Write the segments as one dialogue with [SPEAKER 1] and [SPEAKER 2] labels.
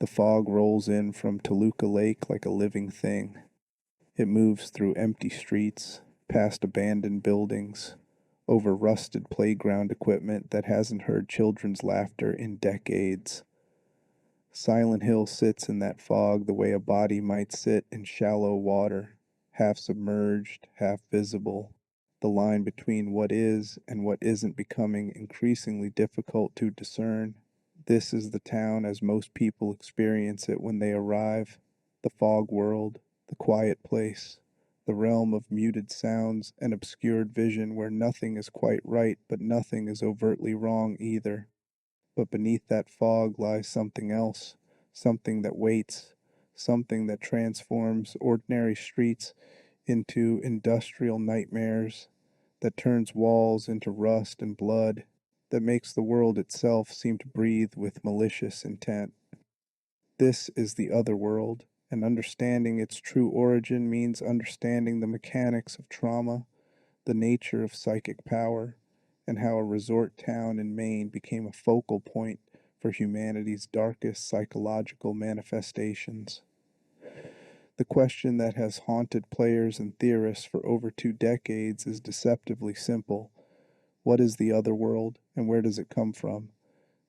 [SPEAKER 1] The fog rolls in from Toluca Lake like a living thing. It moves through empty streets, past abandoned buildings, over rusted playground equipment that hasn't heard children's laughter in decades. Silent Hill sits in that fog the way a body might sit in shallow water, half submerged, half visible, the line between what is and what isn't becoming increasingly difficult to discern. This is the town as most people experience it when they arrive, the fog world, the quiet place, the realm of muted sounds and obscured vision where nothing is quite right but nothing is overtly wrong either. But beneath that fog lies something else, something that waits, something that transforms ordinary streets into industrial nightmares, that turns walls into rust and blood, that makes the world itself seem to breathe with malicious intent. This is the other world, and understanding its true origin means understanding the mechanics of trauma, the nature of psychic power, and how a resort town in Maine became a focal point for humanity's darkest psychological manifestations. The question that has haunted players and theorists for over 2 decades is deceptively simple. What is the other world, and where does it come from?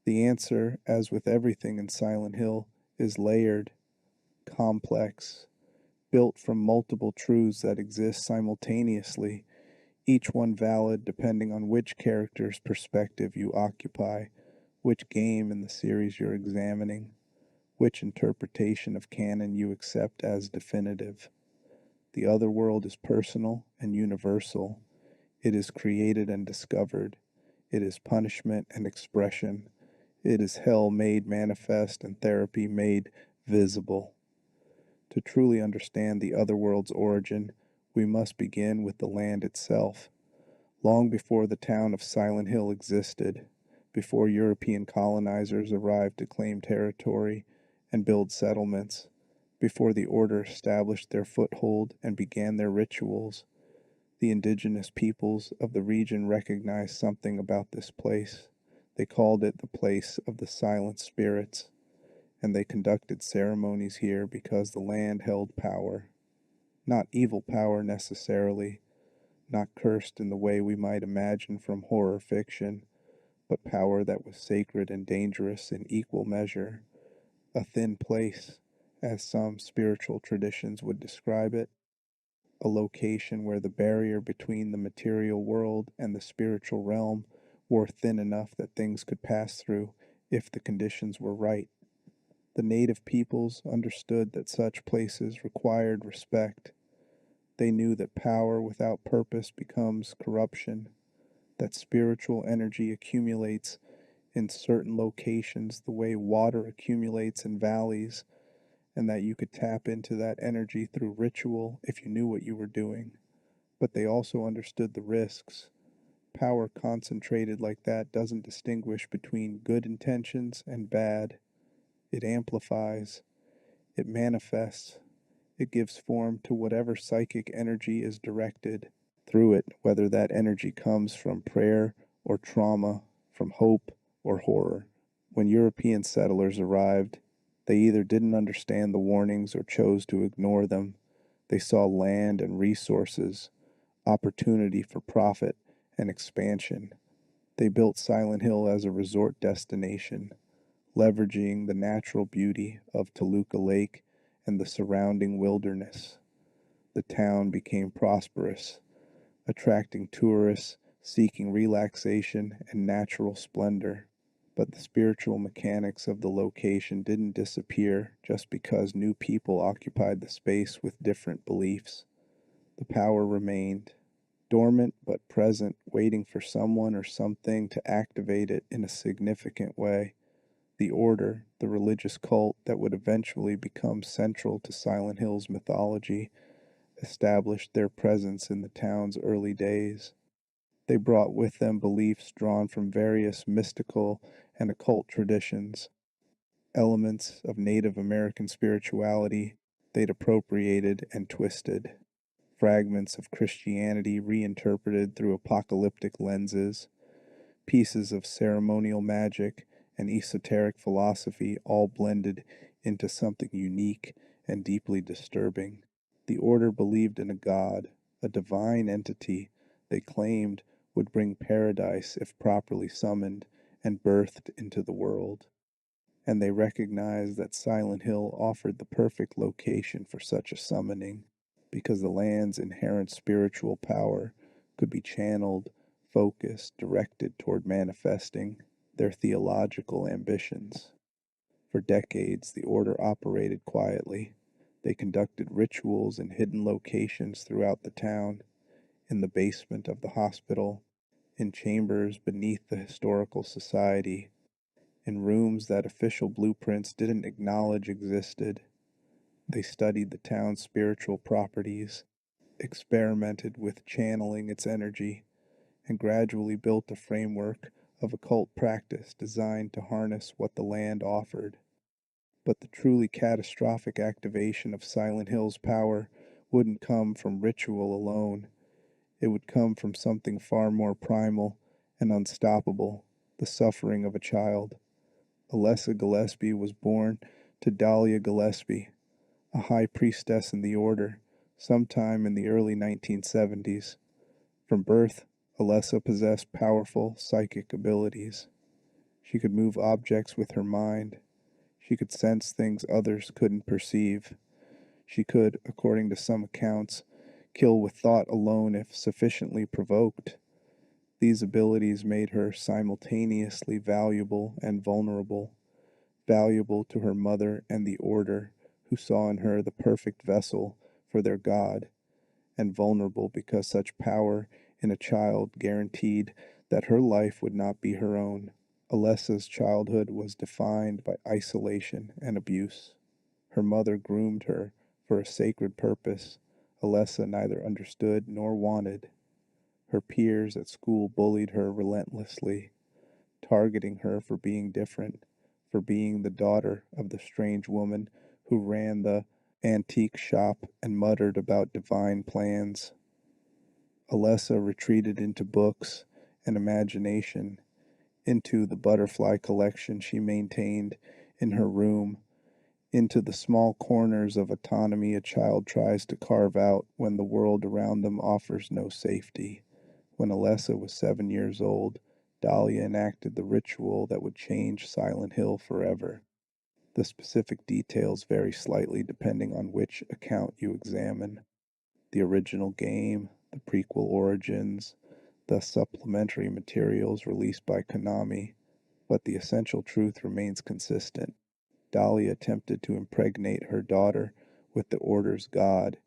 [SPEAKER 1] The answer, as with everything in Silent Hill, is layered, complex, built from multiple truths that exist simultaneously, each one valid depending on which character's perspective you occupy, which game in the series you're examining, which interpretation of canon you accept as definitive. The other world is personal and universal. It is created and discovered. It is punishment and expression. It is hell made manifest and therapy made visible. To truly understand the other world's origin, we must begin with the land itself. Long before the town of Silent Hill existed, before European colonizers arrived to claim territory and build settlements, before the Order established their foothold and began their rituals, the indigenous peoples of the region recognized something about this place. They called it the place of the silent spirits, and they conducted ceremonies here because the land held power. Not evil power necessarily, not cursed in the way we might imagine from horror fiction, but power that was sacred and dangerous in equal measure. A thin place, as some spiritual traditions would describe it, a location where the barrier between the material world and the spiritual realm were thin enough that things could pass through if the conditions were right. The native peoples understood that such places required respect. They knew that power without purpose becomes corruption, that spiritual energy accumulates in certain locations the way water accumulates in valleys, and that you could tap into that energy through ritual if you knew what you were doing. But they also understood the risks. Power concentrated like that doesn't distinguish between good intentions and bad. It amplifies, it manifests, it gives form to whatever psychic energy is directed through it, whether that energy comes from prayer or trauma, from hope or horror. When European settlers arrived, they either didn't understand the warnings or chose to ignore them. They saw land and resources, opportunity for profit and expansion. They built Silent Hill as a resort destination, leveraging the natural beauty of Toluca Lake and the surrounding wilderness. The town became prosperous, attracting tourists seeking relaxation and natural splendor. But the spiritual mechanics of the location didn't disappear just because new people occupied the space with different beliefs. The power remained, dormant but present, waiting for someone or something to activate it in a significant way. The Order, the religious cult that would eventually become central to Silent Hill's mythology, established their presence in the town's early days. They brought with them beliefs drawn from various mystical and occult traditions, elements of Native American spirituality they'd appropriated and twisted, fragments of Christianity reinterpreted through apocalyptic lenses, pieces of ceremonial magic and esoteric philosophy all blended into something unique and deeply disturbing. The Order believed in a god, a divine entity they claimed would bring paradise if properly summoned and birthed into the world. And they recognized that Silent Hill offered the perfect location for such a summoning, because the land's inherent spiritual power could be channeled, focused, directed toward manifesting their theological ambitions. For decades, the Order operated quietly. They conducted rituals in hidden locations throughout the town, in the basement of the hospital, in chambers beneath the historical society, in rooms that official blueprints didn't acknowledge existed. They studied the town's spiritual properties, experimented with channeling its energy, and gradually built a framework of occult practice designed to harness what the land offered. But the truly catastrophic activation of Silent Hill's power wouldn't come from ritual alone. It would come from something far more primal and unstoppable: the suffering of a child. Alessa Gillespie was born to Dahlia Gillespie, a high priestess in the Order, sometime in the early 1970s. From birth, Alessa possessed powerful psychic abilities. She could move objects with her mind. She could sense things others couldn't perceive. She could, according to some accounts, kill with thought alone if sufficiently provoked. These abilities made her simultaneously valuable and vulnerable. Valuable to her mother and the Order, who saw in her the perfect vessel for their God, and vulnerable because such power in a child guaranteed that her life would not be her own. Alessa's childhood was defined by isolation and abuse. Her mother groomed her for a sacred purpose Alessa neither understood nor wanted. Her peers at school bullied her relentlessly, targeting her for being different, for being the daughter of the strange woman who ran the antique shop and muttered about divine plans. Alessa retreated into books and imagination, into the butterfly collection she maintained in her room, into the small corners of autonomy a child tries to carve out when the world around them offers no safety. When Alessa was 7 years old, Dahlia enacted the ritual that would change Silent Hill forever. The specific details vary slightly depending on which account you examine. The original game, the prequel origins, the supplementary materials released by Konami, but the essential truth remains consistent. Dahlia attempted to impregnate her daughter with the Order's god,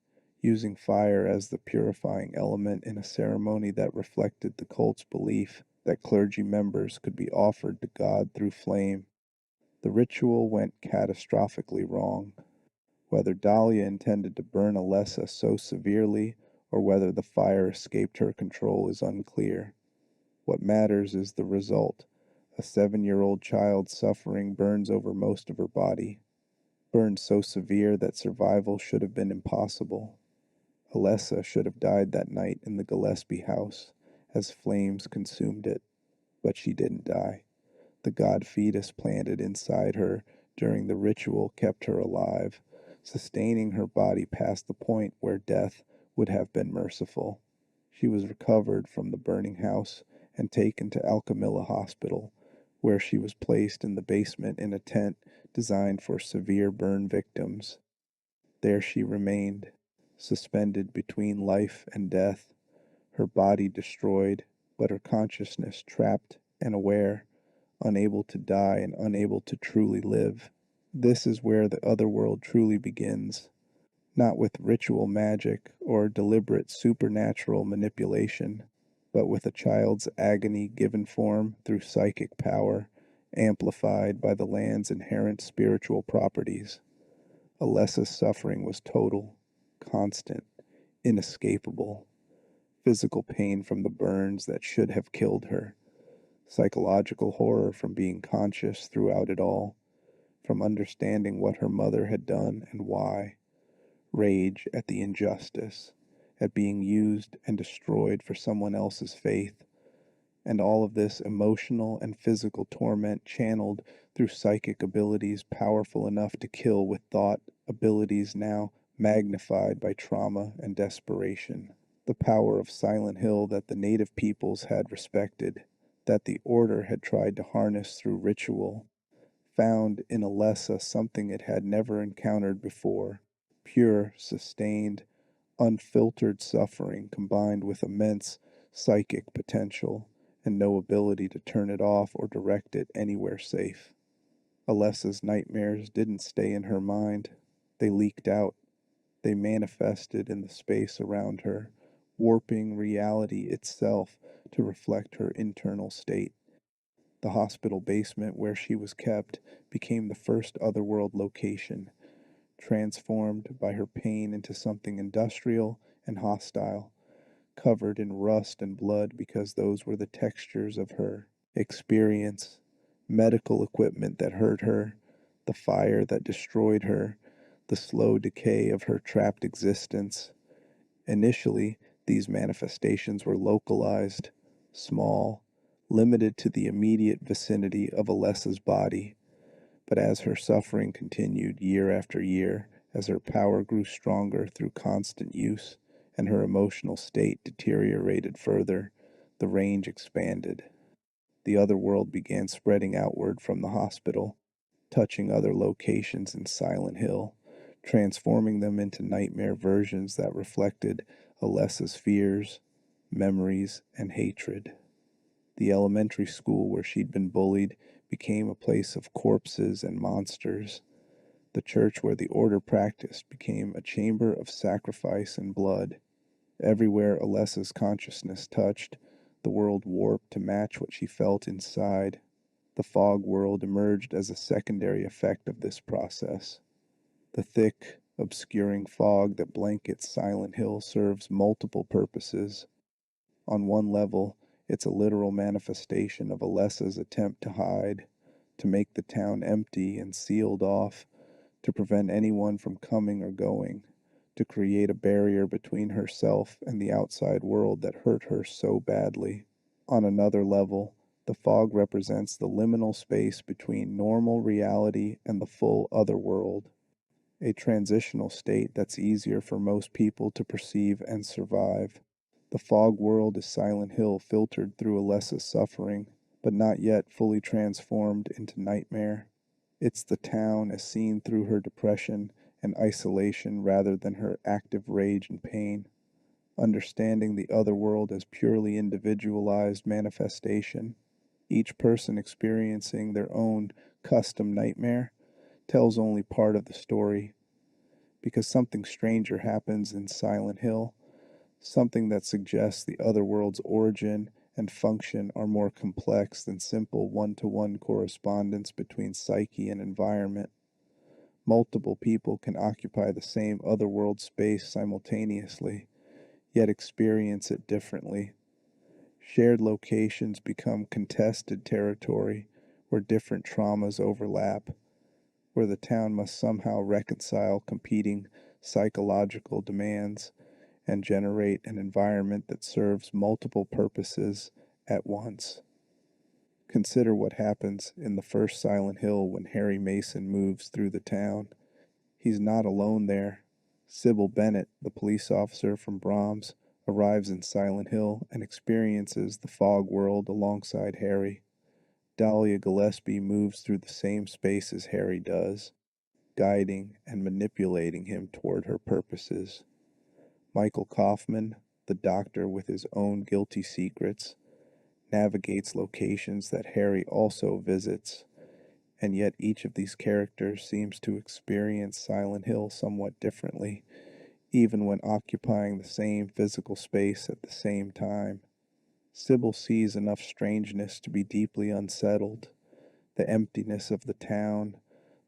[SPEAKER 1] using fire as the purifying element in a ceremony that reflected the cult's belief that clergy members could be offered to God through flame. The ritual went catastrophically wrong. Whether Dahlia intended to burn Alessa so severely or whether the fire escaped her control is unclear. What matters is the result. A 7-year-old child's suffering burns over most of her body, burns so severe that survival should have been impossible. Alessa should have died that night in the Gillespie house as flames consumed it, but she didn't die. The god fetus planted inside her during the ritual kept her alive, sustaining her body past the point where death would have been merciful. She was recovered from the burning house and taken to Alchemilla Hospital, where she was placed in the basement in a tent designed for severe burn victims. There she remained, suspended between life and death, her body destroyed, but her consciousness trapped and aware, unable to die and unable to truly live. This is where the Otherworld truly begins, not with ritual magic or deliberate supernatural manipulation, but with a child's agony given form through psychic power, amplified by the land's inherent spiritual properties. Alessa's suffering was total, constant, inescapable. Physical pain from the burns that should have killed her, psychological horror from being conscious throughout it all, from understanding what her mother had done and why, rage at the injustice, at being used and destroyed for someone else's faith, And all of this emotional and physical torment channeled through psychic abilities powerful enough to kill with thought, abilities now magnified by trauma and desperation. The power of Silent Hill that the native peoples had respected, that the Order had tried to harness through ritual, found in Alessa something it had never encountered before: pure, sustained, unfiltered suffering combined with immense psychic potential and no ability to turn it off or direct it anywhere safe. Alessa's nightmares didn't stay in her mind. They leaked out. They manifested in the space around her, warping reality itself to reflect her internal state. The hospital basement where she was kept became the first Otherworld location, transformed by her pain into something industrial and hostile, covered in rust and blood because those were the textures of her experience, medical equipment that hurt her, the fire that destroyed her, the slow decay of her trapped existence. Initially, these manifestations were localized, small, limited to the immediate vicinity of Alessa's body. But as her suffering continued year after year, as her power grew stronger through constant use, and her emotional state deteriorated further, the range expanded. The other world began spreading outward from the hospital, touching other locations in Silent Hill, transforming them into nightmare versions that reflected Alessa's fears, memories, and hatred. The elementary school where she'd been bullied became a place of corpses and monsters. The church where the Order practiced became a chamber of sacrifice and blood. Everywhere Alessa's consciousness touched, the world warped to match what she felt inside. The fog world emerged as a secondary effect of this process. The thick, obscuring fog that blankets Silent Hill serves multiple purposes. On one level, it's a literal manifestation of Alessa's attempt to hide, to make the town empty and sealed off, to prevent anyone from coming or going, to create a barrier between herself and the outside world that hurt her so badly. On another level, the fog represents the liminal space between normal reality and the full other world, a transitional state that's easier for most people to perceive and survive. The fog world is Silent Hill filtered through Alessa's suffering, but not yet fully transformed into nightmare. It's the town as seen through her depression and isolation rather than her active rage and pain. Understanding the other world as purely individualized manifestation, each person experiencing their own custom nightmare, tells only part of the story, because something stranger happens in Silent Hill, something that suggests the other world's origin and function are more complex than simple one-to-one correspondence between psyche and environment. Multiple people can occupy the same otherworld space simultaneously, yet experience it differently. Shared locations become contested territory where different traumas overlap, where the town must somehow reconcile competing psychological demands and generate an environment that serves multiple purposes at once. Consider what happens in the first Silent Hill when Harry Mason moves through the town. He's not alone there. Sybil Bennett, the police officer from Brahms, arrives in Silent Hill and experiences the fog world alongside Harry. Dahlia Gillespie moves through the same space as Harry does, guiding and manipulating him toward her purposes. Michael Kaufman, the doctor with his own guilty secrets, navigates locations that Harry also visits, and yet each of these characters seems to experience Silent Hill somewhat differently, even when occupying the same physical space at the same time. Sybil sees enough strangeness to be deeply unsettled: the emptiness of the town,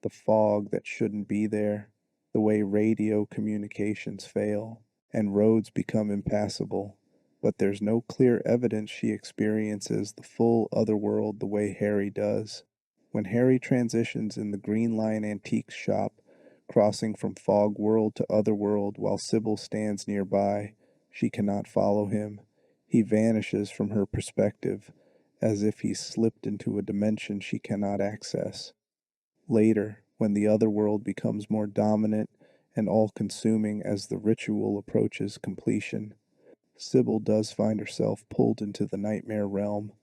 [SPEAKER 1] the fog that shouldn't be there, the way radio communications fail, and roads become impassable. But there's no clear evidence she experiences the full other world the way Harry does. When Harry transitions in the Green Line Antiques shop, crossing from fog world to other world while Sybil stands nearby, she cannot follow him. He vanishes from her perspective, as if he's slipped into a dimension she cannot access. Later, when the other world becomes more dominant and all consuming as the ritual approaches completion, Sybil does find herself pulled into the nightmare realm,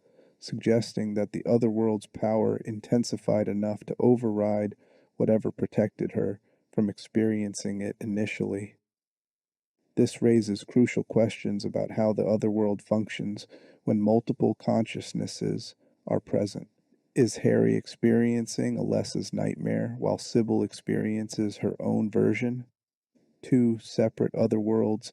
[SPEAKER 1] suggesting that the other world's power intensified enough to override whatever protected her from experiencing it initially. This raises crucial questions about how the other world functions when multiple consciousnesses are present. Is Harry experiencing Alessa's nightmare while Sybil experiences her own version? Two separate other worlds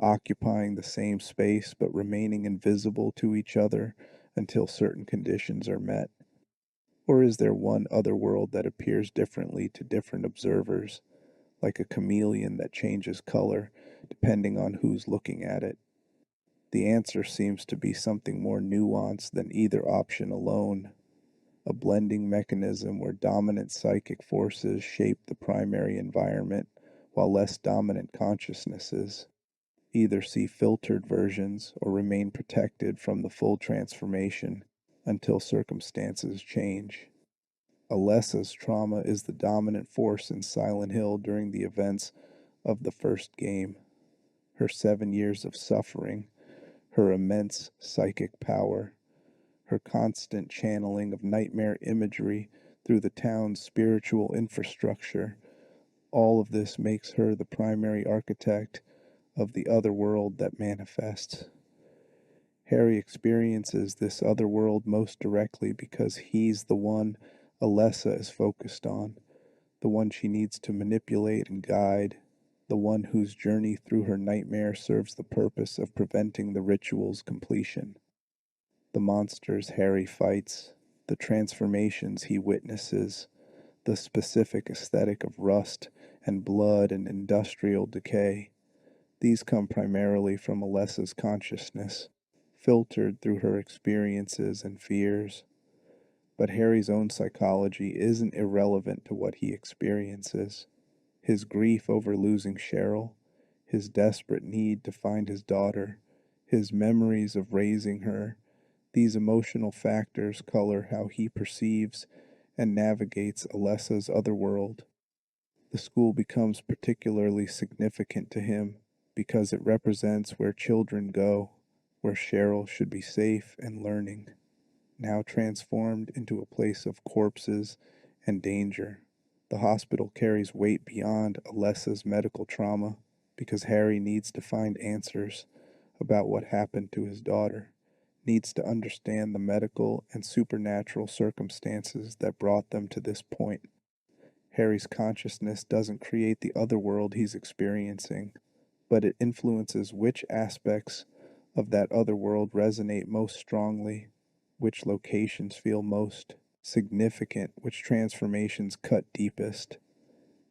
[SPEAKER 1] occupying the same space but remaining invisible to each other until certain conditions are met? Or is there one other world that appears differently to different observers, like a chameleon that changes color depending on who's looking at it? The answer seems to be something more nuanced than either option alone, a blending mechanism where dominant psychic forces shape the primary environment while less dominant consciousnesses either see filtered versions or remain protected from the full transformation until circumstances change. Alessa's trauma is the dominant force in Silent Hill during the events of the first game. Her 7 years of suffering, her immense psychic power, her constant channeling of nightmare imagery through the town's spiritual infrastructure, all of this makes her the primary architect of the other world that manifests. Harry experiences this other world most directly because he's the one Alessa is focused on, the one she needs to manipulate and guide, the one whose journey through her nightmare serves the purpose of preventing the ritual's completion. The monsters Harry fights, the transformations he witnesses, the specific aesthetic of rust and blood and industrial decay, these come primarily from Alessa's consciousness, filtered through her experiences and fears. But Harry's own psychology isn't irrelevant to what he experiences. His grief over losing Cheryl, his desperate need to find his daughter, his memories of raising her, these emotional factors color how he perceives and navigates Alessa's other world. The school becomes particularly significant to him because it represents where children go, where Cheryl should be safe and learning, now transformed into a place of corpses and danger. The hospital carries weight beyond Alessa's medical trauma because Harry needs to find answers about what happened to his daughter, needs to understand the medical and supernatural circumstances that brought them to this point. Harry's consciousness doesn't create the other world he's experiencing, but it influences which aspects of that other world resonate most strongly, which locations feel most significant, which transformations cut deepest.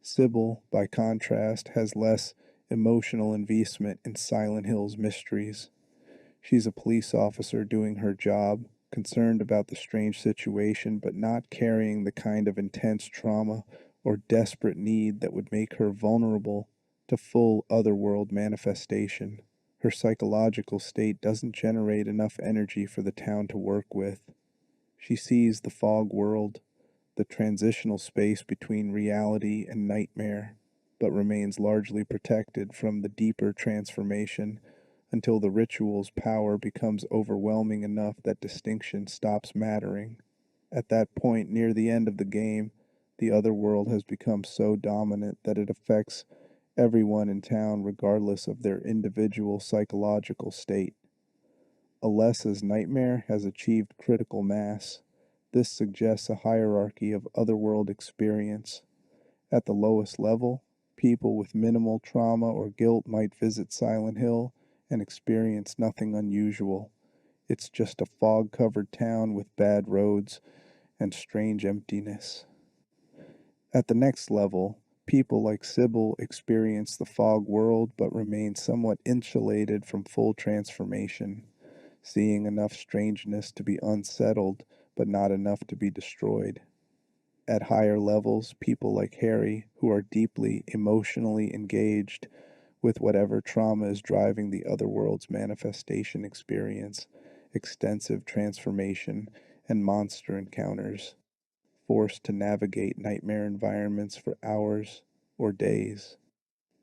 [SPEAKER 1] Sybil, by contrast, has less emotional investment in Silent Hill's mysteries. She's a police officer doing her job, concerned about the strange situation, but not carrying the kind of intense trauma or desperate need that would make her vulnerable to full otherworld manifestation. Her psychological state doesn't generate enough energy for the town to work with. She sees the fog world, the transitional space between reality and nightmare, but remains largely protected from the deeper transformation until the ritual's power becomes overwhelming enough that distinction stops mattering. At that point, near the end of the game, the other world has become so dominant that it affects everyone in town regardless of their individual psychological state. Alessa's nightmare has achieved critical mass. This suggests a hierarchy of otherworld experience. At the lowest level, people with minimal trauma or guilt might visit Silent Hill and experience nothing unusual. It's just a fog-covered town with bad roads and strange emptiness. At the next level, people like Sybil experience the fog world but remain somewhat insulated from full transformation, seeing enough strangeness to be unsettled but not enough to be destroyed. At higher levels, people like Harry, who are deeply emotionally engaged with whatever trauma is driving the other world's manifestation experience, extensive transformation, and monster encounters, forced to navigate nightmare environments for hours or days.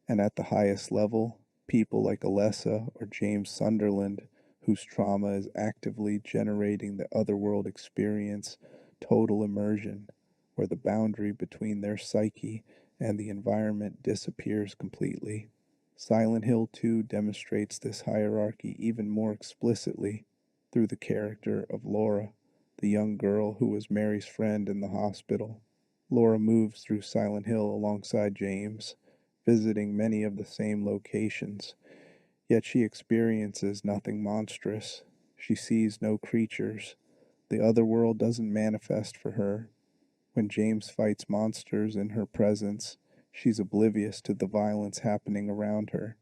[SPEAKER 1] And at the highest level, people like Alessa or James Sunderland, whose trauma is actively generating the otherworld experience total immersion, where the boundary between their psyche and the environment disappears completely. Silent Hill 2 demonstrates this hierarchy even more explicitly through the character of Laura, the young girl who was Mary's friend in the hospital. Laura moves through Silent Hill alongside James, visiting many of the same locations, yet she experiences nothing monstrous. She sees no creatures. The other world doesn't manifest for her. When James fights monsters in her presence, she's oblivious to the violence happening around her.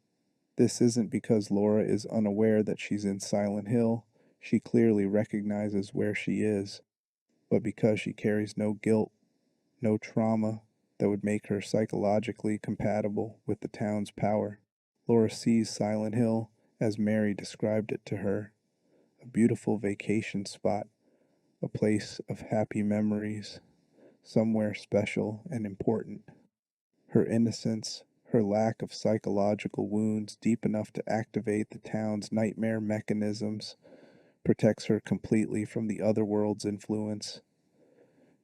[SPEAKER 1] This isn't because Laura is unaware that she's in Silent Hill. She clearly recognizes where she is, but because she carries no guilt, no trauma that would make her psychologically compatible with the town's power. Laura sees Silent Hill as Mary described it to her, a beautiful vacation spot, a place of happy memories, somewhere special and important. Her innocence, her lack of psychological wounds deep enough to activate the town's nightmare mechanisms, protects her completely from the other world's influence.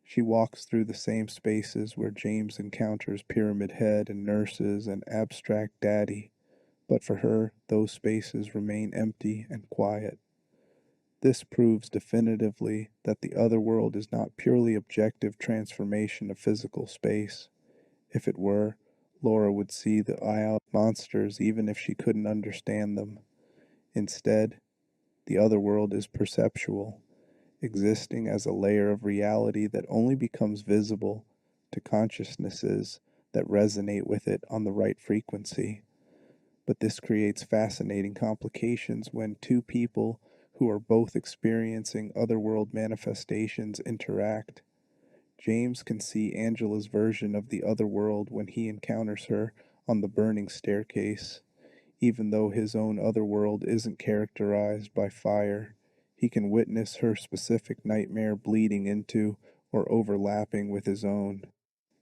[SPEAKER 1] She walks through the same spaces where James encounters Pyramid Head and nurses and abstract daddy, but for her, those spaces remain empty and quiet. This proves definitively that the other world is not purely objective transformation of physical space. If it were, Laura would see the eye out monsters even if she couldn't understand them. Instead, the other world is perceptual, existing as a layer of reality that only becomes visible to consciousnesses that resonate with it on the right frequency. But this creates fascinating complications when two people who are both experiencing otherworld manifestations interact. James can see Angela's version of the other world when he encounters her on the burning staircase. Even though his own other world isn't characterized by fire, he can witness her specific nightmare bleeding into or overlapping with his own.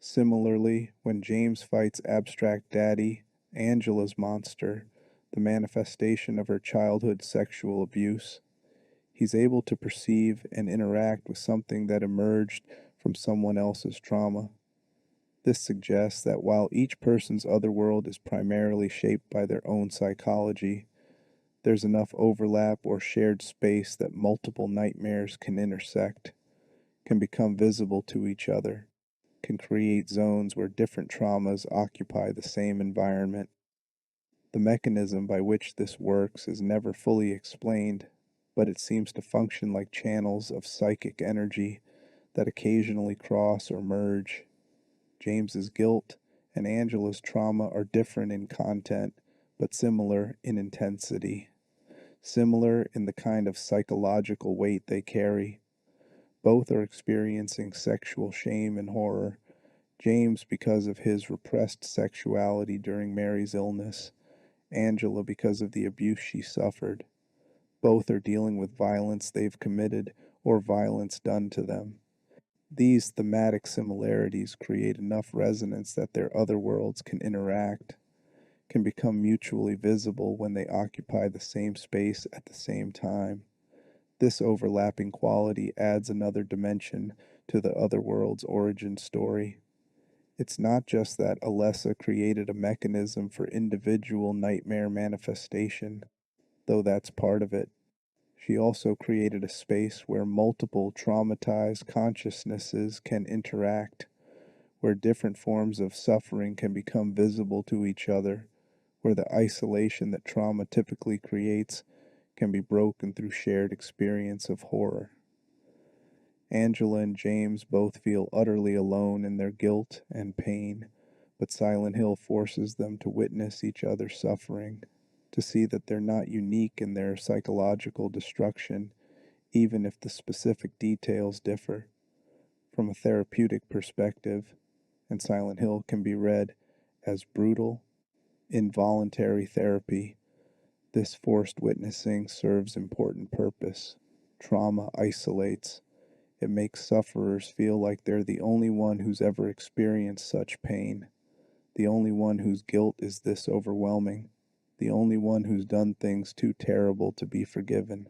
[SPEAKER 1] Similarly, when James fights Abstract Daddy, Angela's monster, the manifestation of her childhood sexual abuse, he's able to perceive and interact with something that emerged from someone else's trauma. This suggests that while each person's otherworld is primarily shaped by their own psychology, there's enough overlap or shared space that multiple nightmares can intersect, can become visible to each other, can create zones where different traumas occupy the same environment. The mechanism by which this works is never fully explained, but it seems to function like channels of psychic energy that occasionally cross or merge. James's guilt and Angela's trauma are different in content, but similar in intensity, similar in the kind of psychological weight they carry. Both are experiencing sexual shame and horror. James because of his repressed sexuality during Mary's illness, Angela because of the abuse she suffered. Both are dealing with violence they've committed or violence done to them. These thematic similarities create enough resonance that their other worlds can interact, can become mutually visible when they occupy the same space at the same time. This overlapping quality adds another dimension to the other world's origin story. It's not just that Alessa created a mechanism for individual nightmare manifestation, though that's part of it. She also created a space where multiple traumatized consciousnesses can interact, where different forms of suffering can become visible to each other, where the isolation that trauma typically creates can be broken through shared experience of horror. Angela and James both feel utterly alone in their guilt and pain, but Silent Hill forces them to witness each other's suffering, to see that they're not unique in their psychological destruction, even if the specific details differ. From a therapeutic perspective, and Silent Hill can be read as brutal, involuntary therapy, This forced witnessing serves important purpose. Trauma isolates. It makes sufferers feel like they're the only one who's ever experienced such pain, the only one whose guilt is this overwhelming, the only one who's done things too terrible to be forgiven.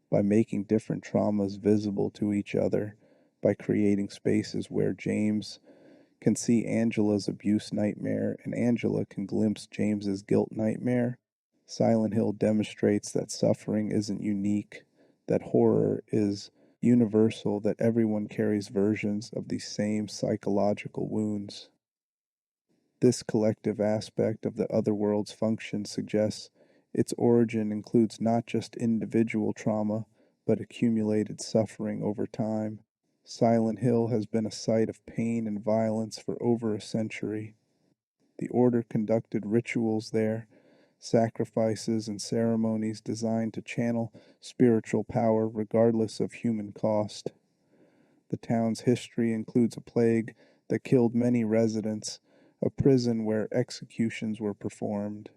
[SPEAKER 1] By making different traumas visible to each other, by creating spaces where James can see Angela's abuse nightmare and Angela can glimpse James's guilt nightmare, Silent Hill demonstrates that suffering isn't unique, that horror is universal, that everyone carries versions of these same psychological wounds. This collective aspect of the otherworld's function suggests its origin includes not just individual trauma, but accumulated suffering over time. Silent Hill has been a site of pain and violence for over a century. The Order conducted rituals there, sacrifices and ceremonies designed to channel spiritual power regardless of human cost. The town's history includes a plague that killed many residents, a prison where executions were performed,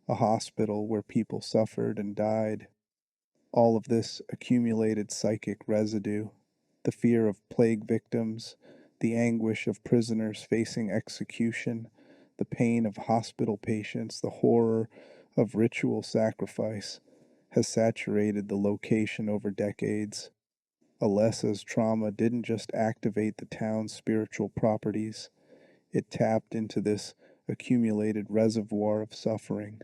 [SPEAKER 1] a hospital where people suffered and died. All of this accumulated psychic residue, the fear of plague victims, the anguish of prisoners facing execution, the pain of hospital patients, the horror of ritual sacrifice, has saturated the location over decades. Alessa's trauma didn't just activate the town's spiritual properties, it tapped into this accumulated reservoir of suffering.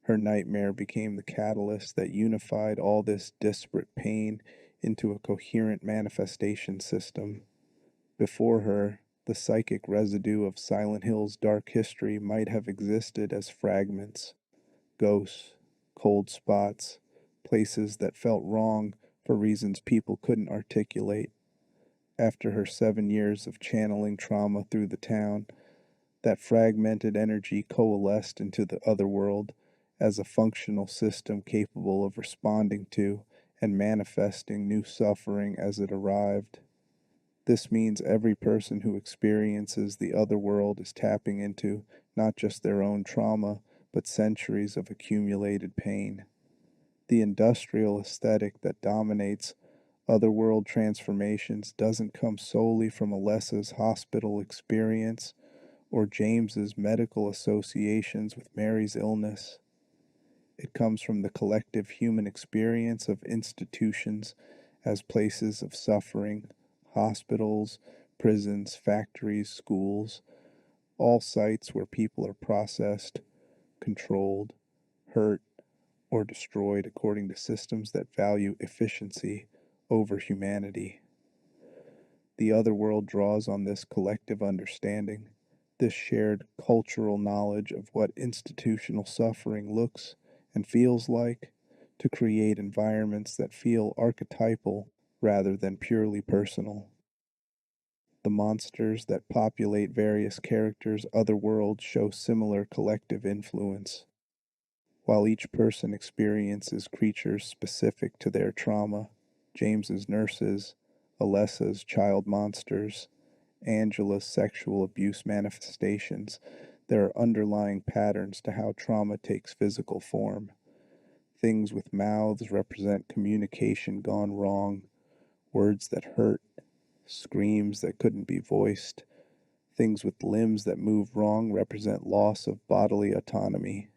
[SPEAKER 1] Her nightmare became the catalyst that unified all this disparate pain into a coherent manifestation system. Before her, the psychic residue of Silent Hill's dark history might have existed as fragments, ghosts, cold spots, places that felt wrong for reasons people couldn't articulate. After her 7 years of channeling trauma through the town, that fragmented energy coalesced into the otherworld as a functional system capable of responding to and manifesting new suffering as it arrived. This means every person who experiences the otherworld is tapping into not just their own trauma, but centuries of accumulated pain. The industrial aesthetic that dominates otherworld transformations doesn't come solely from Alessa's hospital experience or James's medical associations with Mary's illness. It comes from the collective human experience of institutions as places of suffering, hospitals, prisons, factories, schools, all sites where people are processed, controlled, hurt, or destroyed according to systems that value efficiency over humanity. The otherworld draws on this collective understanding, this shared cultural knowledge of what institutional suffering looks and feels like, to create environments that feel archetypal rather than purely personal. The monsters that populate various characters' otherworlds show similar collective influence. While each person experiences creatures specific to their trauma, James's nurses, Alessa's child monsters, Angela's sexual abuse manifestations, there are underlying patterns to how trauma takes physical form. Things with mouths represent communication gone wrong, words that hurt, screams that couldn't be voiced. Things with limbs that move wrong represent loss of bodily autonomy,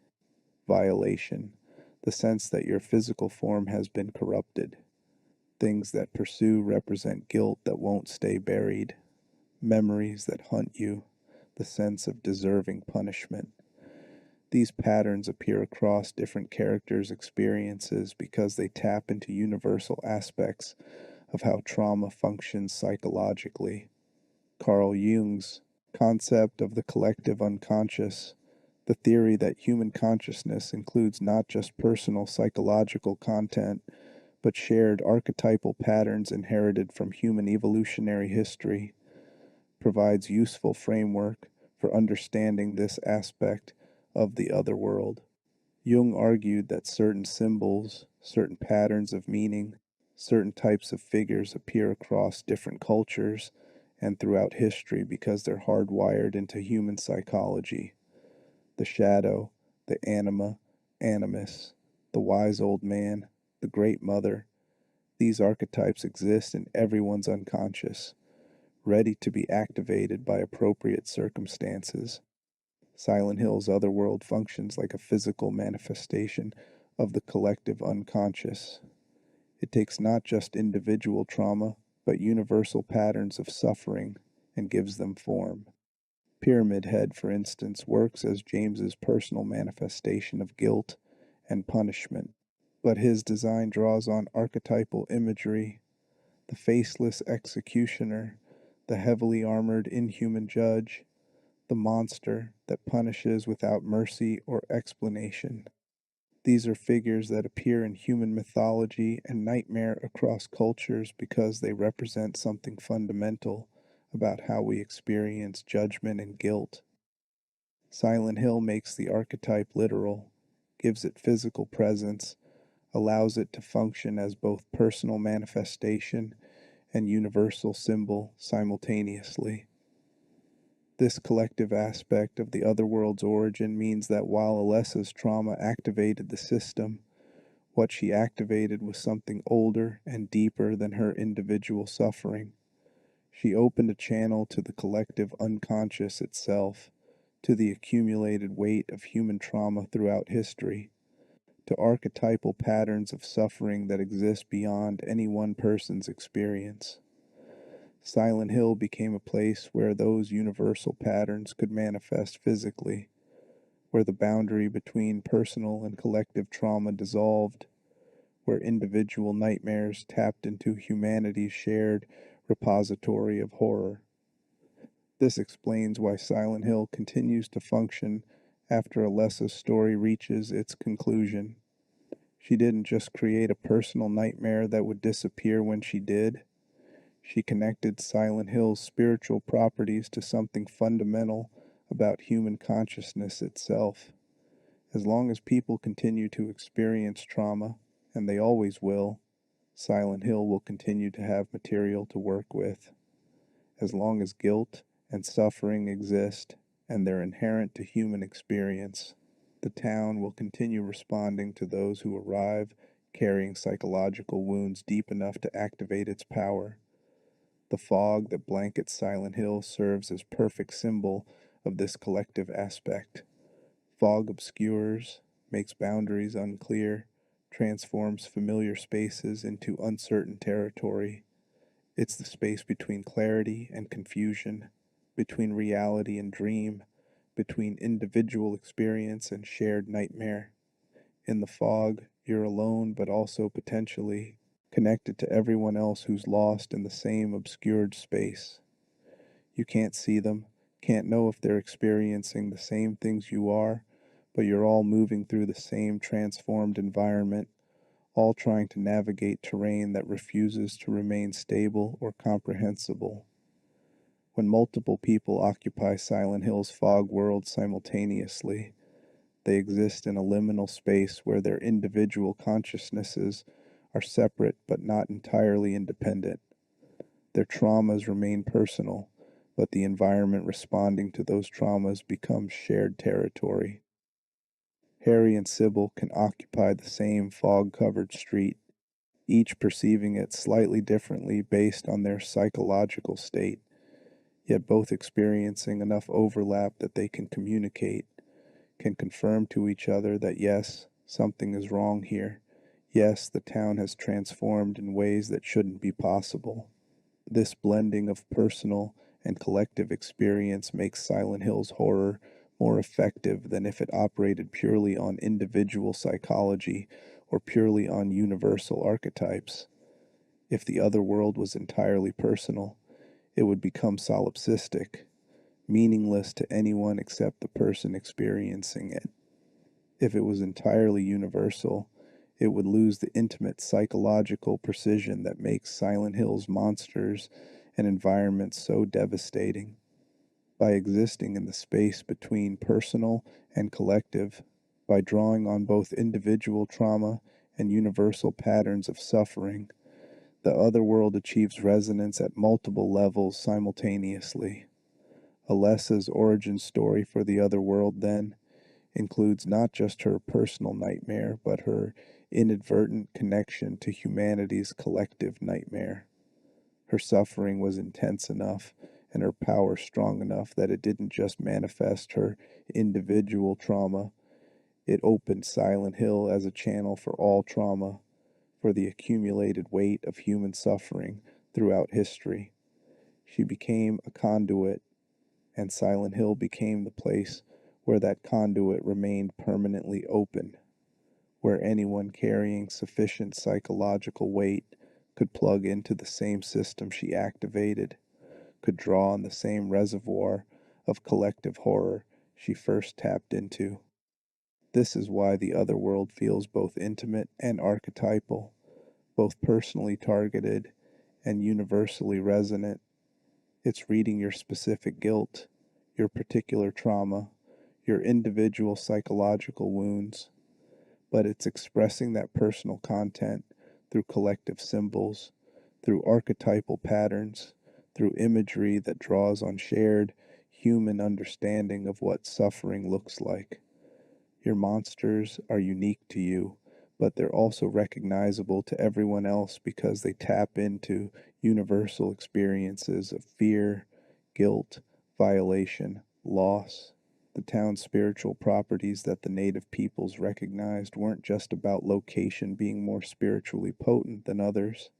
[SPEAKER 1] violation, the sense that your physical form has been corrupted. Things that pursue represent guilt that won't stay buried, memories that hunt you, the sense of deserving punishment. These patterns appear across different characters' experiences because they tap into universal aspects of how trauma functions psychologically. Carl Jung's concept of the collective unconscious, the theory that human consciousness includes not just personal psychological content, but shared archetypal patterns inherited from human evolutionary history, provides useful framework for understanding this aspect of the other world. Jung argued that certain symbols, certain patterns of meaning, certain types of figures appear across different cultures and throughout history because they're hardwired into human psychology. The shadow, the anima, animus, the wise old man, the great mother. These archetypes exist in everyone's unconscious, ready to be activated by appropriate circumstances. Silent Hill's Otherworld functions like a physical manifestation of the collective unconscious. It takes not just individual trauma, but universal patterns of suffering and gives them form. Pyramid Head, for instance, works as James's personal manifestation of guilt and punishment, but his design draws on archetypal imagery: the faceless executioner, the heavily armored inhuman judge, the monster that punishes without mercy or explanation. These are figures that appear in human mythology and nightmare across cultures because they represent something fundamental about how we experience judgment and guilt. Silent Hill makes the archetype literal, gives it physical presence, allows it to function as both personal manifestation and universal symbol simultaneously. This collective aspect of the otherworld's origin means that while Alessa's trauma activated the system, what she activated was something older and deeper than her individual suffering. She opened a channel to the collective unconscious itself, to the accumulated weight of human trauma throughout history, to archetypal patterns of suffering that exist beyond any one person's experience. Silent Hill became a place where those universal patterns could manifest physically, where the boundary between personal and collective trauma dissolved, where individual nightmares tapped into humanity's shared repository of horror. This explains why Silent Hill continues to function after Alessa's story reaches its conclusion. She didn't just create a personal nightmare that would disappear when she did. She connected Silent Hill's spiritual properties to something fundamental about human consciousness itself. As long as people continue to experience trauma, and they always will, Silent Hill will continue to have material to work with. As long as guilt and suffering exist, and they're inherent to human experience, the town will continue responding to those who arrive carrying psychological wounds deep enough to activate its power. The fog that blankets Silent Hill serves as perfect symbol of this collective aspect. Fog obscures, makes boundaries unclear, transforms familiar spaces into uncertain territory. It's the space between clarity and confusion, between reality and dream, between individual experience and shared nightmare. In the fog, you're alone but also potentially connected to everyone else who's lost in the same obscured space. You can't see them, can't know if they're experiencing the same things you are, but you're all moving through the same transformed environment, all trying to navigate terrain that refuses to remain stable or comprehensible. When multiple people occupy Silent Hill's fog world simultaneously, they exist in a liminal space where their individual consciousnesses are separate but not entirely independent. Their traumas remain personal, but the environment responding to those traumas becomes shared territory. Harry and Sybil can occupy the same fog-covered street, each perceiving it slightly differently based on their psychological state, yet both experiencing enough overlap that they can communicate, can confirm to each other that yes, something is wrong here. Yes, the town has transformed in ways that shouldn't be possible. This blending of personal and collective experience makes Silent Hill's horror more effective than if it operated purely on individual psychology or purely on universal archetypes. If the other world was entirely personal, it would become solipsistic, meaningless to anyone except the person experiencing it. If it was entirely universal, it would lose the intimate psychological precision that makes Silent Hill's monsters and environments so devastating. By existing in the space between personal and collective, by drawing on both individual trauma and universal patterns of suffering, the other world achieves resonance at multiple levels simultaneously. Alessa's origin story for the other world, then, includes not just her personal nightmare, but her inadvertent connection to humanity's collective nightmare. Her suffering was intense enough and her power strong enough that it didn't just manifest her individual trauma, it opened Silent Hill as a channel for all trauma, for the accumulated weight of human suffering throughout history. She became a conduit, and Silent Hill became the place where that conduit remained permanently open, where anyone carrying sufficient psychological weight could plug into the same system she activated, could draw on the same reservoir of collective horror she first tapped into. This is why the Otherworld feels both intimate and archetypal, both personally targeted and universally resonant. It's reading your specific guilt, your particular trauma, your individual psychological wounds, but it's expressing that personal content through collective symbols, through archetypal patterns, through imagery that draws on shared human understanding of what suffering looks like. Your monsters are unique to you, but they're also recognizable to everyone else because they tap into universal experiences of fear, guilt, violation, loss. The town's spiritual properties that the native peoples recognized weren't just about location being more spiritually potent than others.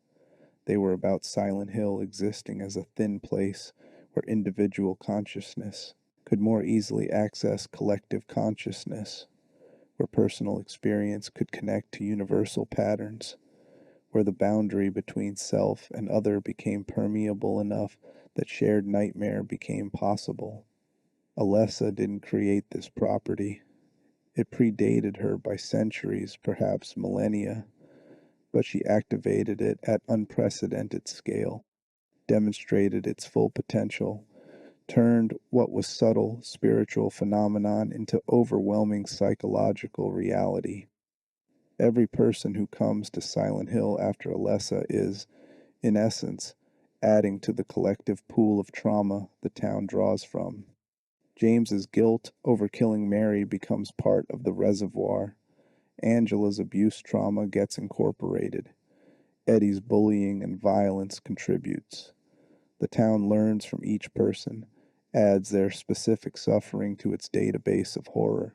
[SPEAKER 1] They were about Silent Hill existing as a thin place where individual consciousness could more easily access collective consciousness, where personal experience could connect to universal patterns, where the boundary between self and other became permeable enough that shared nightmare became possible. Alessa didn't create this property. It predated her by centuries, perhaps millennia, but she activated it at unprecedented scale, demonstrated its full potential, turned what was subtle spiritual phenomenon into overwhelming psychological reality. Every person who comes to Silent Hill after Alessa is, in essence, adding to the collective pool of trauma the town draws from. James's guilt over killing Mary becomes part of the reservoir. Angela's abuse trauma gets incorporated. Eddie's bullying and violence contributes. The town learns from each person, adds their specific suffering to its database of horror,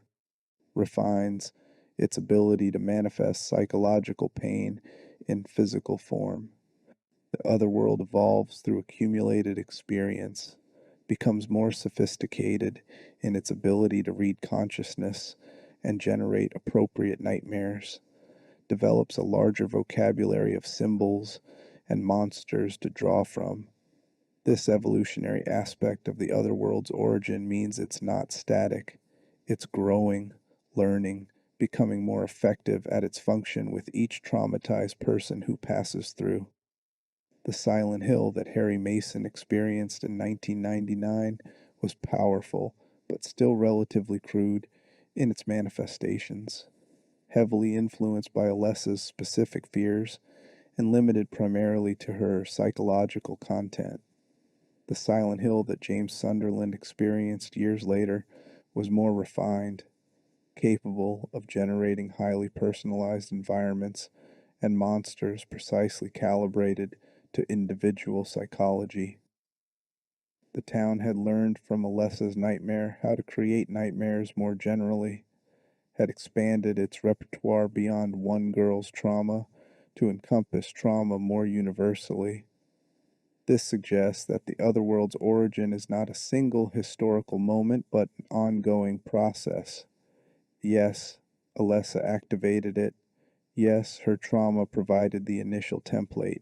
[SPEAKER 1] refines its ability to manifest psychological pain in physical form. The otherworld evolves through accumulated experience, becomes more sophisticated in its ability to read consciousness and generate appropriate nightmares, develops a larger vocabulary of symbols and monsters to draw from. This evolutionary aspect of the otherworld's origin means it's not static, it's growing, learning, becoming more effective at its function with each traumatized person who passes through. The Silent Hill that Harry Mason experienced in 1999 was powerful, but still relatively crude in its manifestations, heavily influenced by Alessa's specific fears and limited primarily to her psychological content. The Silent Hill that James Sunderland experienced years later was more refined, capable of generating highly personalized environments and monsters precisely calibrated to individual psychology. The town had learned from Alessa's nightmare how to create nightmares more generally, had expanded its repertoire beyond one girl's trauma to encompass trauma more universally. This suggests that the otherworld's origin is not a single historical moment, but an ongoing process. Yes, Alessa activated it. Yes, her trauma provided the initial template.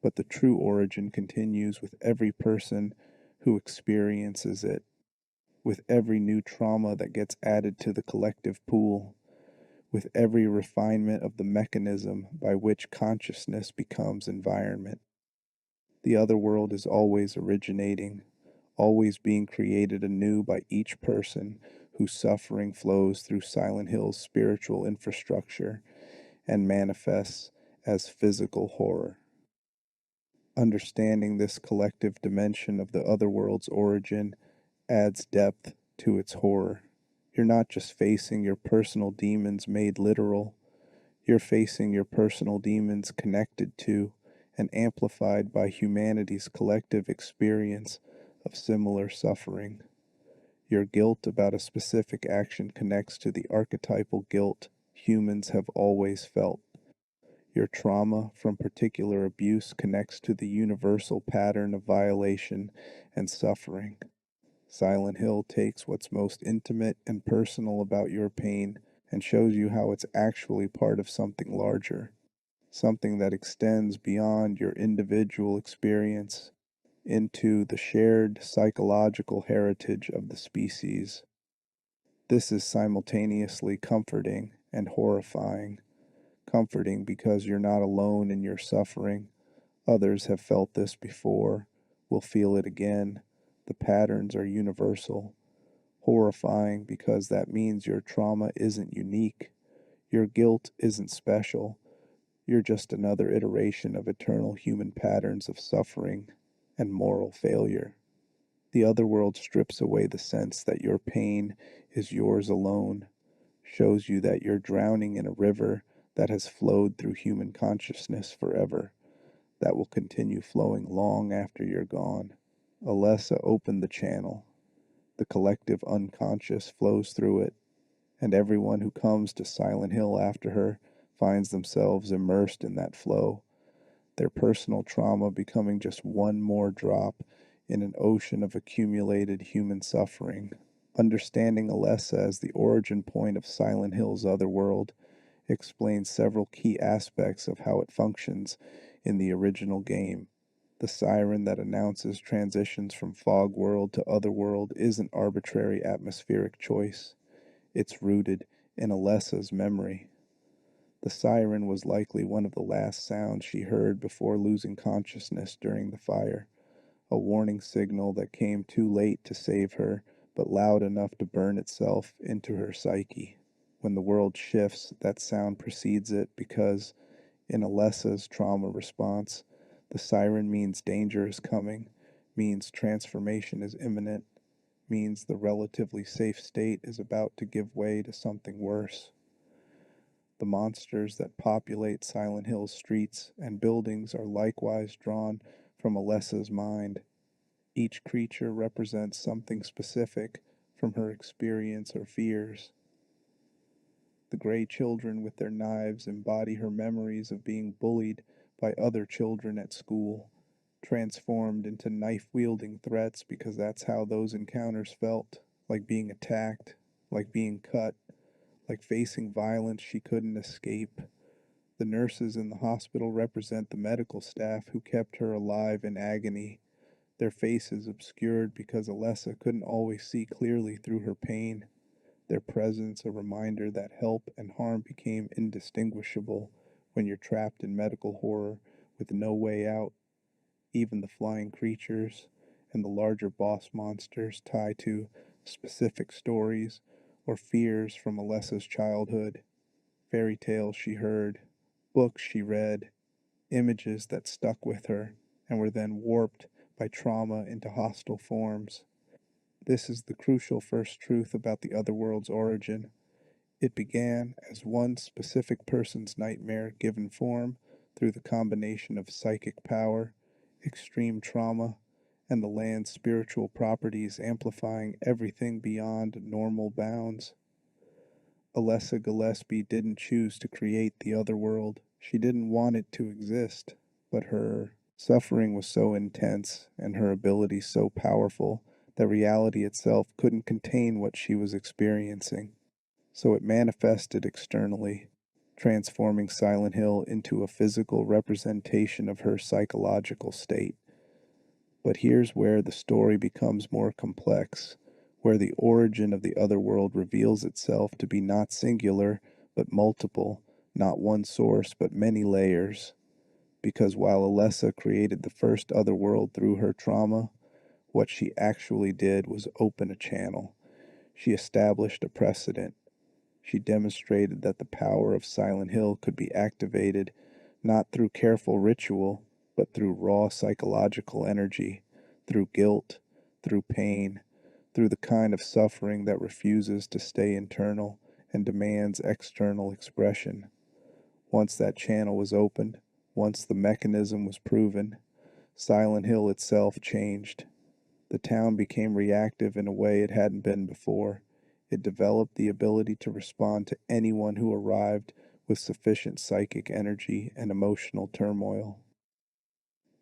[SPEAKER 1] But the true origin continues with every person who experiences it, with every new trauma that gets added to the collective pool, with every refinement of the mechanism by which consciousness becomes environment. The other world is always originating, always being created anew by each person whose suffering flows through Silent Hill's spiritual infrastructure and manifests as physical horror. Understanding this collective dimension of the otherworld's origin adds depth to its horror. You're not just facing your personal demons made literal, you're facing your personal demons connected to and amplified by humanity's collective experience of similar suffering. Your guilt about a specific action connects to the archetypal guilt humans have always felt. Your trauma from particular abuse connects to the universal pattern of violation and suffering. Silent Hill takes what's most intimate and personal about your pain and shows you how it's actually part of something larger, something that extends beyond your individual experience into the shared psychological heritage of the species. This is simultaneously comforting and horrifying. Comforting because you're not alone in your suffering. Others have felt this before, will feel it again. The patterns are universal. Horrifying because that means your trauma isn't unique. Your guilt isn't special. You're just another iteration of eternal human patterns of suffering and moral failure. The other world strips away the sense that your pain is yours alone, shows you that you're drowning in a river that has flowed through human consciousness forever, that will continue flowing long after you're gone. Alessa opened the channel. The collective unconscious flows through it, and everyone who comes to Silent Hill after her finds themselves immersed in that flow, their personal trauma becoming just one more drop in an ocean of accumulated human suffering. Understanding Alessa as the origin point of Silent Hill's Otherworld explains several key aspects of how it functions in the original game. The siren that announces transitions from Fog World to Otherworld isn't arbitrary atmospheric choice. It's rooted in Alessa's memory. The siren was likely one of the last sounds she heard before losing consciousness during the fire, a warning signal that came too late to save her, but loud enough to burn itself into her psyche. When the world shifts, that sound precedes it because, in Alessa's trauma response, the siren means danger is coming, means transformation is imminent, means the relatively safe state is about to give way to something worse. The monsters that populate Silent Hill's streets and buildings are likewise drawn from Alessa's mind. Each creature represents something specific from her experience or fears. The gray children with their knives embody her memories of being bullied by other children at school, transformed into knife-wielding threats because that's how those encounters felt, like being attacked, like being cut, like facing violence she couldn't escape. The nurses in the hospital represent the medical staff who kept her alive in agony, their faces obscured because Alessa couldn't always see clearly through her pain, their presence a reminder that help and harm became indistinguishable when you're trapped in medical horror with no way out. Even the flying creatures and the larger boss monsters tie to specific stories or fears from Alessa's childhood, fairy tales she heard, books she read, images that stuck with her and were then warped by trauma into hostile forms. This is the crucial first truth about the otherworld's origin. It began as one specific person's nightmare given form through the combination of psychic power, extreme trauma, and the land's spiritual properties amplifying everything beyond normal bounds. Alessa Gillespie didn't choose to create the otherworld. She didn't want it to exist, but her suffering was so intense and her ability so powerful that reality itself couldn't contain what she was experiencing. So it manifested externally, transforming Silent Hill into a physical representation of her psychological state. But here's where the story becomes more complex, where the origin of the otherworld reveals itself to be not singular, but multiple, not one source, but many layers. Because while Alessa created the first otherworld through her trauma, what she actually did was open a channel. She established a precedent. She demonstrated that the power of Silent Hill could be activated not through careful ritual, but through raw psychological energy, through guilt, through pain, through the kind of suffering that refuses to stay internal and demands external expression. Once that channel was opened, once the mechanism was proven, Silent Hill itself changed. The town became reactive in a way it hadn't been before. It developed the ability to respond to anyone who arrived with sufficient psychic energy and emotional turmoil.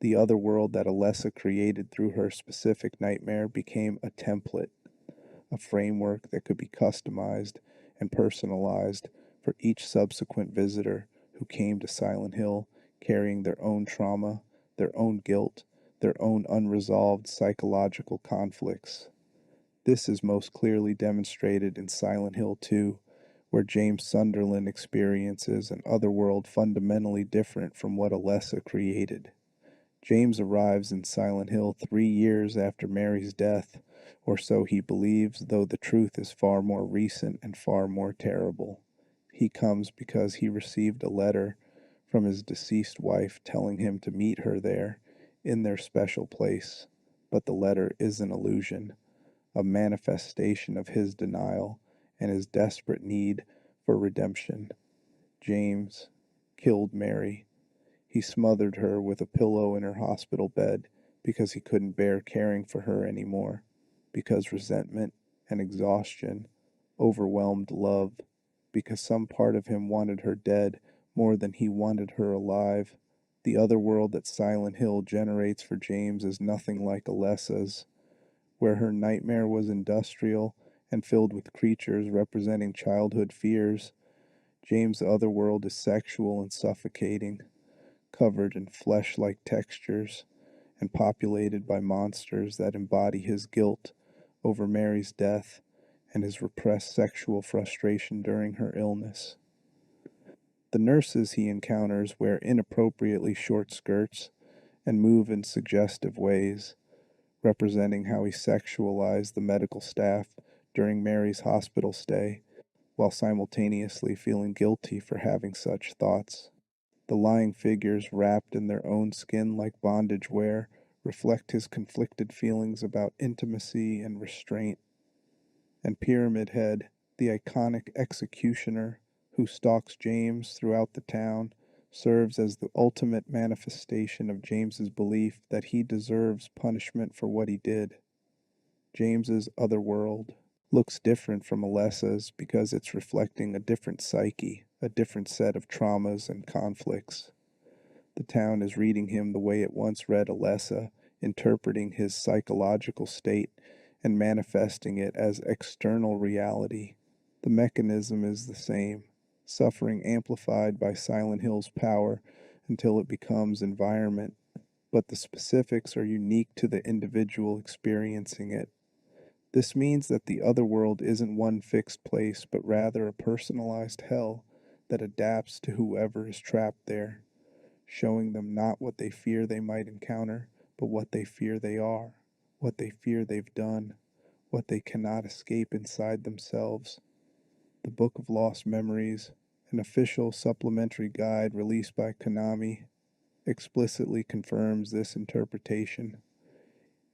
[SPEAKER 1] The other world that Alessa created through her specific nightmare became a template, a framework that could be customized and personalized for each subsequent visitor who came to Silent Hill carrying their own trauma, their own guilt, their own unresolved psychological conflicts. This is most clearly demonstrated in Silent Hill 2, where James Sunderland experiences an otherworld fundamentally different from what Alessa created. James arrives in Silent Hill 3 years after Mary's death, or so he believes, though the truth is far more recent and far more terrible. He comes because he received a letter from his deceased wife telling him to meet her there, in their special place. But the letter is an illusion, a manifestation of his denial and his desperate need for redemption. James killed Mary. He smothered her with a pillow in her hospital bed because he couldn't bear caring for her anymore, because resentment and exhaustion overwhelmed love, because some part of him wanted her dead more than he wanted her alive. The other world that Silent Hill generates for James is nothing like Alessa's, where her nightmare was industrial and filled with creatures representing childhood fears. James' other world is sexual and suffocating, covered in flesh-like textures and populated by monsters that embody his guilt over Mary's death and his repressed sexual frustration during her illness. The nurses he encounters wear inappropriately short skirts and move in suggestive ways, representing how he sexualized the medical staff during Mary's hospital stay, while simultaneously feeling guilty for having such thoughts. The lying figures, wrapped in their own skin like bondage wear, reflect his conflicted feelings about intimacy and restraint. And Pyramid Head, the iconic executioner who stalks James throughout the town, serves as the ultimate manifestation of James's belief that he deserves punishment for what he did. James's other world looks different from Alessa's because it's reflecting a different psyche, a different set of traumas and conflicts. The town is reading him the way it once read Alessa, interpreting his psychological state and manifesting it as external reality. The mechanism is the same, suffering amplified by Silent Hill's power until it becomes environment, but the specifics are unique to the individual experiencing it. This means that the other world isn't one fixed place, but rather a personalized hell that adapts to whoever is trapped there, showing them not what they fear they might encounter, but what they fear they are, what they fear they've done, what they cannot escape inside themselves. The Book of Lost Memories, an official supplementary guide released by Konami, explicitly confirms this interpretation.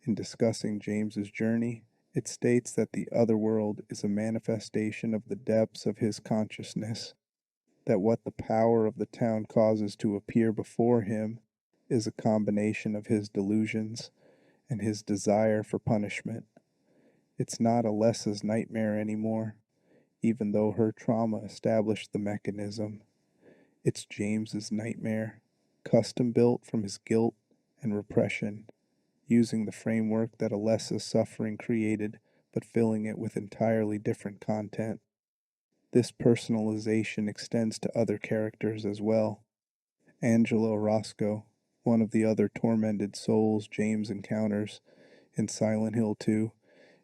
[SPEAKER 1] In discussing James's journey, it states that the other world is a manifestation of the depths of his consciousness, that what the power of the town causes to appear before him is a combination of his delusions and his desire for punishment. It's not Alessa's nightmare anymore, even though her trauma established the mechanism. It's James's nightmare, custom built from his guilt and repression, using the framework that Alessa's suffering created, but filling it with entirely different content. This personalization extends to other characters as well. Angela Orozco, one of the other tormented souls James encounters in Silent Hill 2,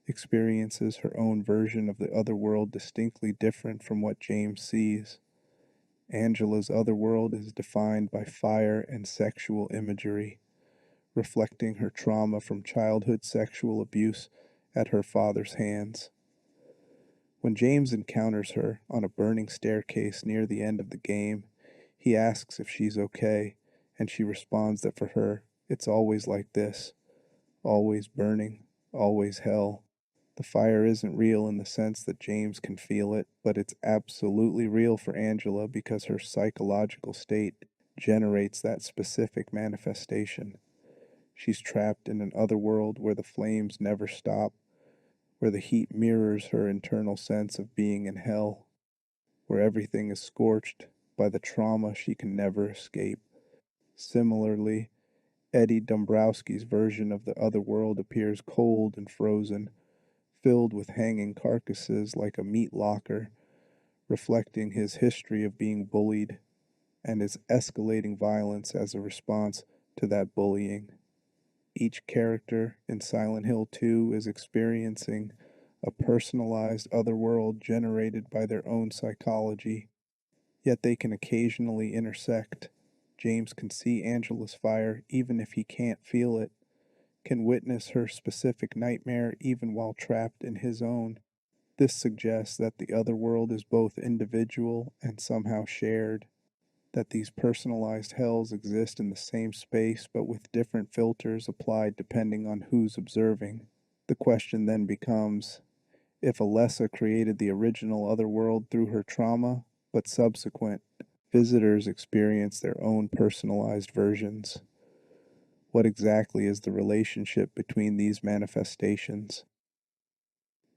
[SPEAKER 1] experiences her own version of the other world distinctly different from what James sees. Angela's other world is defined by fire and sexual imagery, reflecting her trauma from childhood sexual abuse at her father's hands. When James encounters her on a burning staircase near the end of the game, he asks if she's okay, and she responds that for her, it's always like this, always burning, always hell. The fire isn't real in the sense that James can feel it, but it's absolutely real for Angela because her psychological state generates that specific manifestation. She's trapped in an other world where the flames never stop, where the heat mirrors her internal sense of being in hell, where everything is scorched by the trauma she can never escape. Similarly, Eddie Dombrowski's version of the other world appears cold and frozen, filled with hanging carcasses like a meat locker, reflecting his history of being bullied and his escalating violence as a response to that bullying. Each character in Silent Hill 2 is experiencing a personalized other world generated by their own psychology, yet they can occasionally intersect. James can see Angela's fire even if he can't feel it, can witness her specific nightmare even while trapped in his own. This suggests that the other world is both individual and somehow shared, that these personalized hells exist in the same space but with different filters applied depending on who's observing. The question then becomes, if Alessa created the original otherworld through her trauma, but subsequent visitors experience their own personalized versions, what exactly is the relationship between these manifestations?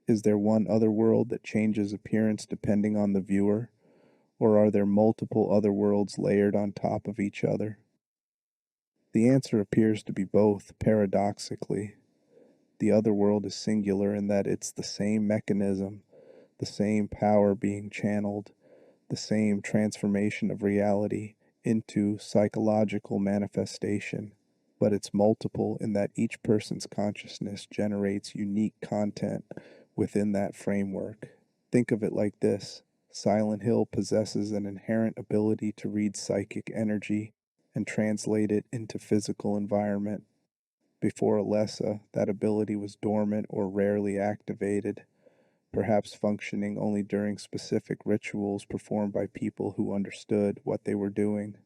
[SPEAKER 1] Is there one otherworld that changes appearance depending on the viewer, or are there multiple otherworlds layered on top of each other? The answer appears to be both, paradoxically. The otherworld is singular in that it's the same mechanism, the same power being channeled, the same transformation of reality into psychological manifestation, but it's multiple in that each person's consciousness generates unique content within that framework. Think of it like this: Silent Hill possesses an inherent ability to read psychic energy and translate it into physical environment. Before Alessa, that ability was dormant or rarely activated, perhaps functioning only during specific rituals performed by people who understood what they were doing.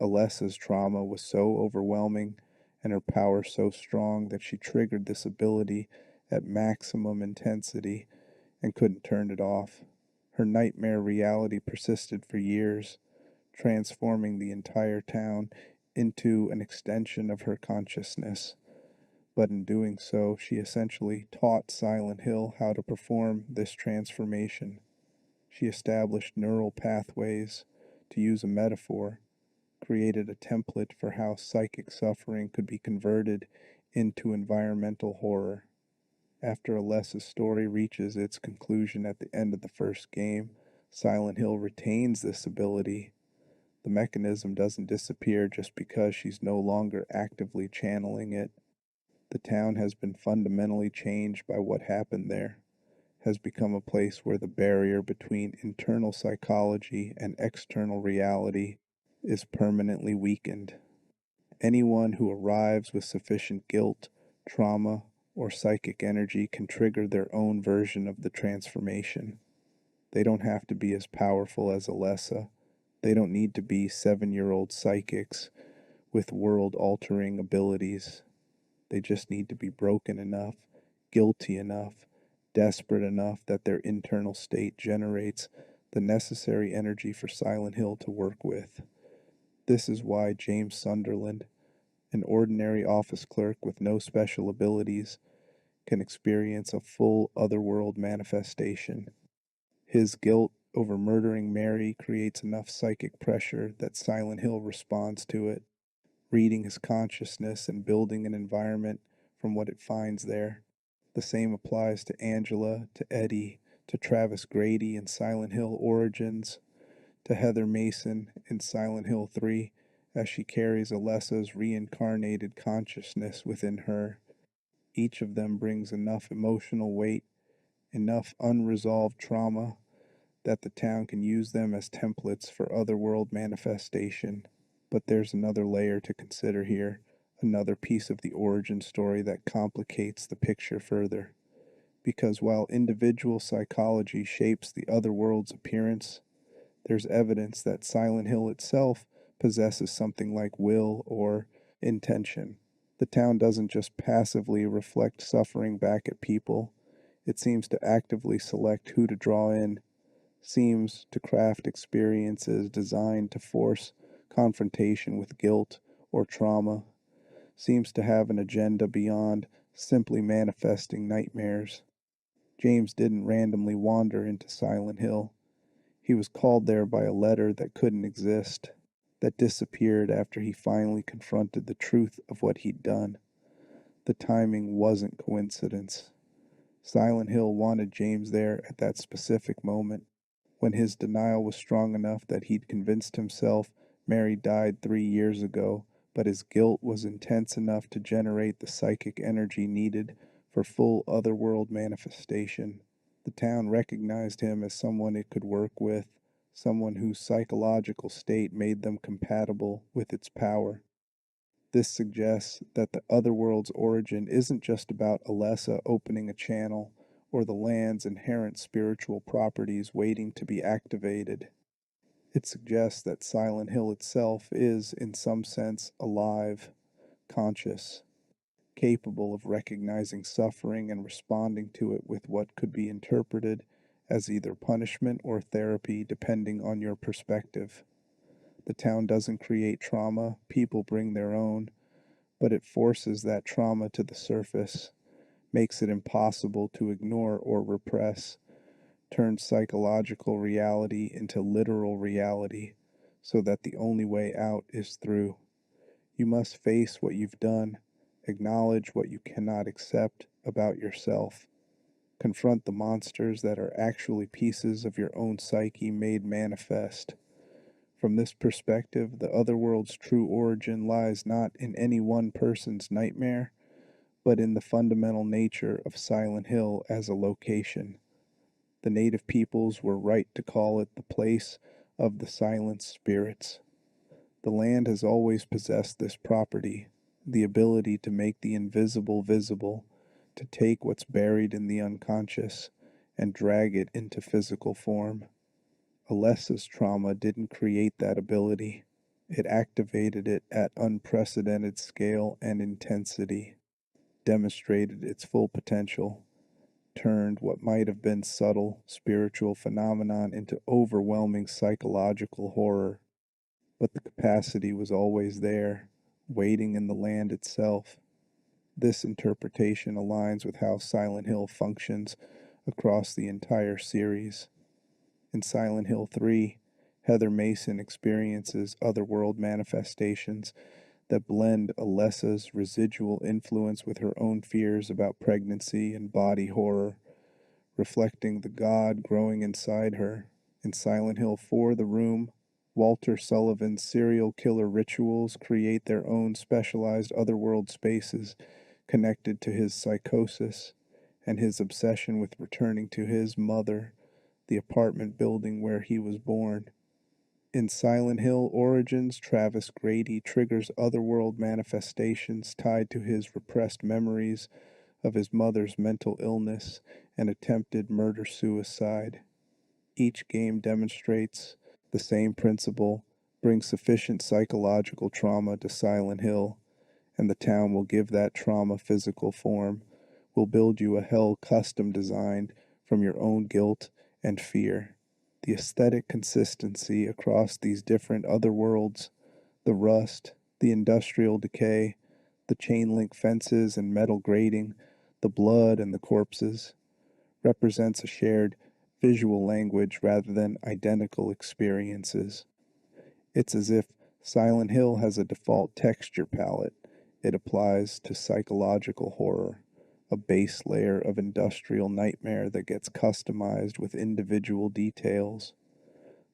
[SPEAKER 1] Alessa's trauma was so overwhelming and her power so strong that she triggered this ability at maximum intensity and couldn't turn it off. Her nightmare reality persisted for years, transforming the entire town into an extension of her consciousness. But in doing so, she essentially taught Silent Hill how to perform this transformation. She established neural pathways, to use a metaphor, created a template for how psychic suffering could be converted into environmental horror. After Alessa's story reaches its conclusion at the end of the first game, Silent Hill retains this ability. The mechanism doesn't disappear just because she's no longer actively channeling it. The town has been fundamentally changed by what happened there, has become a place where the barrier between internal psychology and external reality is permanently weakened. Anyone who arrives with sufficient guilt, trauma, or psychic energy can trigger their own version of the transformation. They don't have to be as powerful as Alessa. They don't need to be 7-year-old psychics with world-altering abilities. They just need to be broken enough, guilty enough, desperate enough that their internal state generates the necessary energy for Silent Hill to work with. This is why James Sunderland, an ordinary office clerk with no special abilities, can experience a full otherworld manifestation. His guilt over murdering Mary creates enough psychic pressure that Silent Hill responds to it, reading his consciousness and building an environment from what it finds there. The same applies to Angela, to Eddie, to Travis Grady in Silent Hill Origins, to Heather Mason in Silent Hill 3, as she carries Alessa's reincarnated consciousness within her. Each of them brings enough emotional weight, enough unresolved trauma, that the town can use them as templates for otherworld manifestation. But there's another layer to consider here, another piece of the origin story that complicates the picture further. Because while individual psychology shapes the otherworld's appearance, there's evidence that Silent Hill itself possesses something like will or intention. The town doesn't just passively reflect suffering back at people, It seems to actively select who to draw in, seems to craft experiences designed to force confrontation with guilt or trauma, seems to have an agenda beyond simply manifesting nightmares. James didn't randomly wander into Silent Hill. He was called there by a letter that couldn't exist, that disappeared after he finally confronted the truth of what he'd done. The timing wasn't coincidence. Silent Hill wanted James there at that specific moment, when his denial was strong enough that he'd convinced himself Mary died 3 years ago, but his guilt was intense enough to generate the psychic energy needed for full otherworld manifestation. The town recognized him as someone it could work with, someone whose psychological state made them compatible with its power. This suggests that the otherworld's origin isn't just about Alessa opening a channel or the land's inherent spiritual properties waiting to be activated. It suggests that Silent Hill itself is, in some sense, alive, conscious, capable of recognizing suffering and responding to it with what could be interpreted as either punishment or therapy, depending on your perspective. The town doesn't create trauma, people bring their own, but it forces that trauma to the surface, makes it impossible to ignore or repress, turns psychological reality into literal reality, so that the only way out is through. You must face what you've done, acknowledge what you cannot accept about yourself, confront the monsters that are actually pieces of your own psyche made manifest. From this perspective, the otherworld's true origin lies not in any one person's nightmare, but in the fundamental nature of Silent Hill as a location. The native peoples were right to call it the place of the silent spirits. The land has always possessed this property, the ability to make the invisible visible, to take what's buried in the unconscious and drag it into physical form. Alessa's trauma didn't create that ability. It activated it at unprecedented scale and intensity, demonstrated its full potential, turned what might have been subtle spiritual phenomenon into overwhelming psychological horror. But the capacity was always there, waiting in the land itself. This interpretation aligns with how Silent Hill functions across the entire series. In Silent Hill 3, Heather Mason experiences otherworld manifestations that blend Alessa's residual influence with her own fears about pregnancy and body horror, reflecting the God growing inside her. In Silent Hill 4, The Room, Walter Sullivan's serial killer rituals create their own specialized otherworld spaces connected to his psychosis and his obsession with returning to his mother, the apartment building where he was born. In Silent Hill Origins, Travis Grady triggers otherworld manifestations tied to his repressed memories of his mother's mental illness and attempted murder-suicide. Each game demonstrates the same principle: bring sufficient psychological trauma to Silent Hill, and the town will give that trauma physical form, will build you a hell custom designed from your own guilt and fear. The aesthetic consistency across these different otherworlds, the rust, the industrial decay, the chain link fences and metal grating, the blood and the corpses, represents a shared visual language rather than identical experiences. It's as if Silent Hill has a default texture palette it applies to psychological horror, a base layer of industrial nightmare that gets customized with individual details.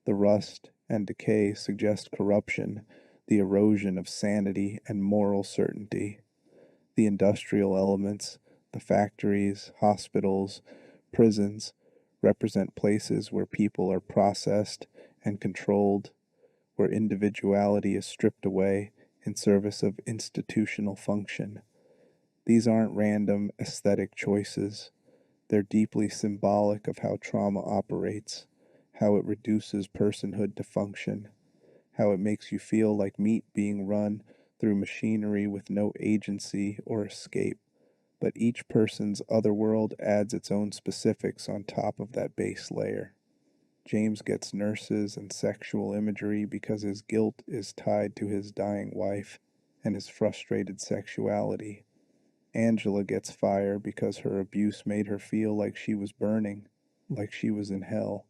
[SPEAKER 1] The rust and decay suggest corruption, the erosion of sanity and moral certainty. The industrial elements, the factories, hospitals, prisons, represent places where people are processed and controlled, where individuality is stripped away in service of institutional function. These aren't random aesthetic choices. They're deeply symbolic of how trauma operates, how it reduces personhood to function, how it makes you feel like meat being run through machinery with no agency or escape. but each person's otherworld adds its own specifics on top of that base layer. James gets nurses and sexual imagery because his guilt is tied to his dying wife and his frustrated sexuality. Angela gets fire because her abuse made her feel like she was burning, like she was in hell.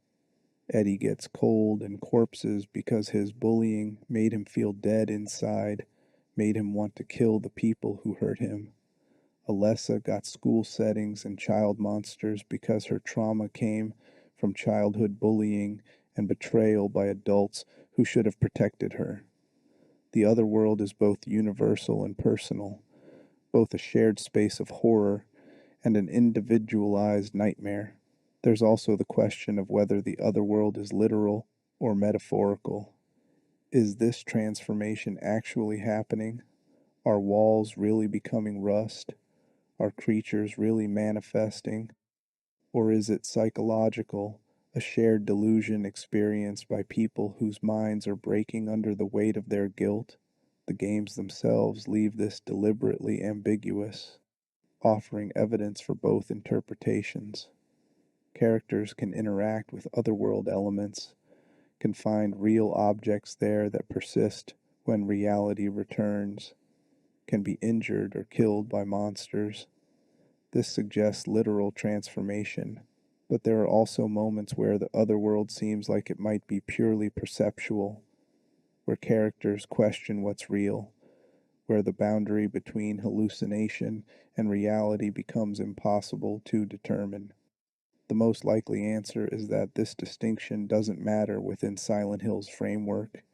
[SPEAKER 1] Eddie gets cold and corpses because his bullying made him feel dead inside, made him want to kill the people who hurt him. Alessa got school settings and child monsters because her trauma came from childhood bullying and betrayal by adults who should have protected her. The other world is both universal and personal, both a shared space of horror and an individualized nightmare. There's also the question of whether the other world is literal or metaphorical. Is this transformation actually happening? Are walls really becoming rust? Are creatures really manifesting? Or is it psychological, a shared delusion experienced by people whose minds are breaking under the weight of their guilt? The games themselves leave this deliberately ambiguous, offering evidence for both interpretations. Characters can interact with otherworld elements, can find real objects there that persist when reality returns, can be injured or killed by monsters. This suggests literal transformation, but there are also moments where the otherworld seems like it might be purely perceptual, where characters question what's real, where the boundary between hallucination and reality becomes impossible to determine. The most likely answer is that this distinction doesn't matter within Silent Hill's framework.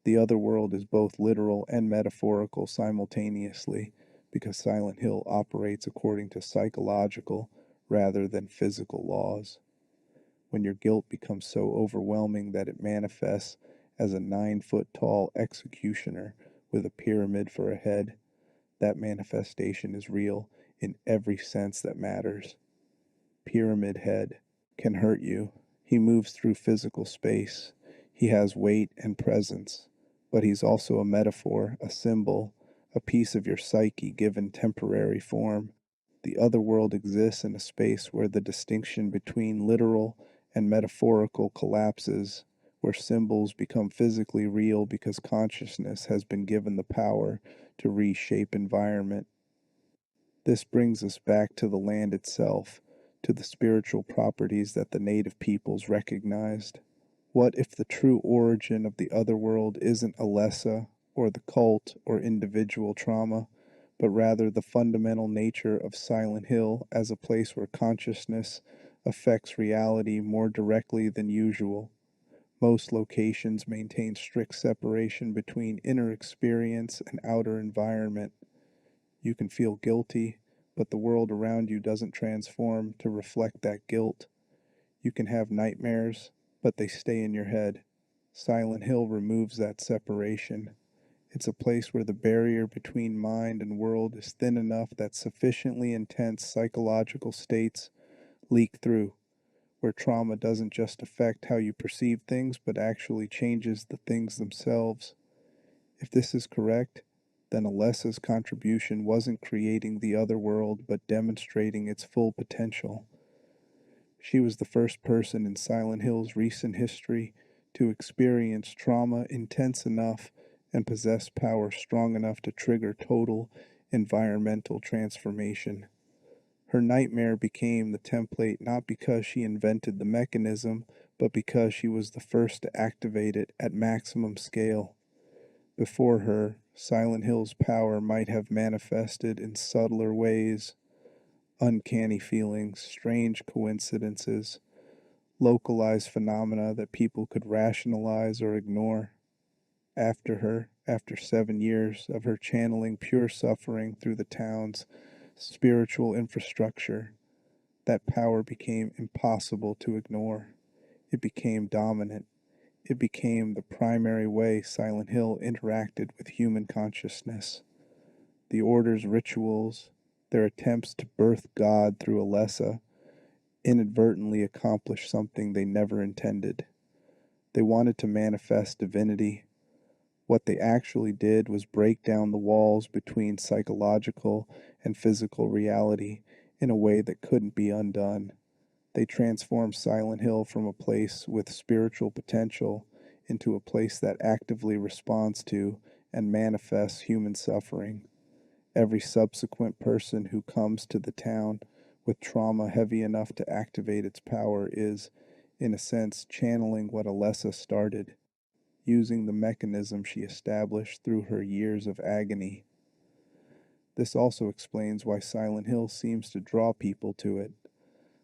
[SPEAKER 1] The other world is both literal and metaphorical simultaneously because Silent Hill operates according to psychological rather than physical laws. When your guilt becomes so overwhelming that it manifests as a 9-foot tall executioner with a pyramid for a head, that manifestation is real in every sense that matters. Pyramid Head can hurt you. He moves through physical space. He has weight and presence, but he's also a metaphor, a symbol, a piece of your psyche given temporary form. The other world exists in a space where the distinction between literal and metaphorical collapses, where symbols become physically real because consciousness has been given the power to reshape environment. This brings us back to the land itself, to the spiritual properties that the native peoples recognized. What if the true origin of the otherworld isn't Alessa, or the cult, or individual trauma, but rather the fundamental nature of Silent Hill as a place where consciousness affects reality more directly than usual? Most locations maintain strict separation between inner experience and outer environment. You can feel guilty, but the world around you doesn't transform to reflect that guilt. You can have nightmares, but they stay in your head. Silent Hill removes that separation. It's a place where the barrier between mind and world is thin enough that sufficiently intense psychological states leak through, where trauma doesn't just affect how you perceive things, but actually changes the things themselves. If this is correct, then Alessa's contribution wasn't creating the other world, but demonstrating its full potential. She was the first person in Silent Hill's recent history to experience trauma intense enough and possess power strong enough to trigger total environmental transformation. Her nightmare became the template not because she invented the mechanism, but because she was the first to activate it at maximum scale. Before her, Silent Hill's power might have manifested in subtler ways: uncanny feelings, strange coincidences, localized phenomena that people could rationalize or ignore. After her, after 7 years of her channeling pure suffering through the town's spiritual infrastructure, that power became impossible to ignore. It became dominant. It became the primary way Silent Hill interacted with human consciousness. The Order's rituals, their attempts to birth God through Alessa, inadvertently accomplished something they never intended. They wanted to manifest divinity. What they actually did was break down the walls between psychological and physical reality in a way that couldn't be undone. They transform Silent Hill from a place with spiritual potential into a place that actively responds to and manifests human suffering. Every subsequent person who comes to the town with trauma heavy enough to activate its power is, in a sense, channeling what Alessa started, using the mechanism she established through her years of agony. This also explains why Silent Hill seems to draw people to it.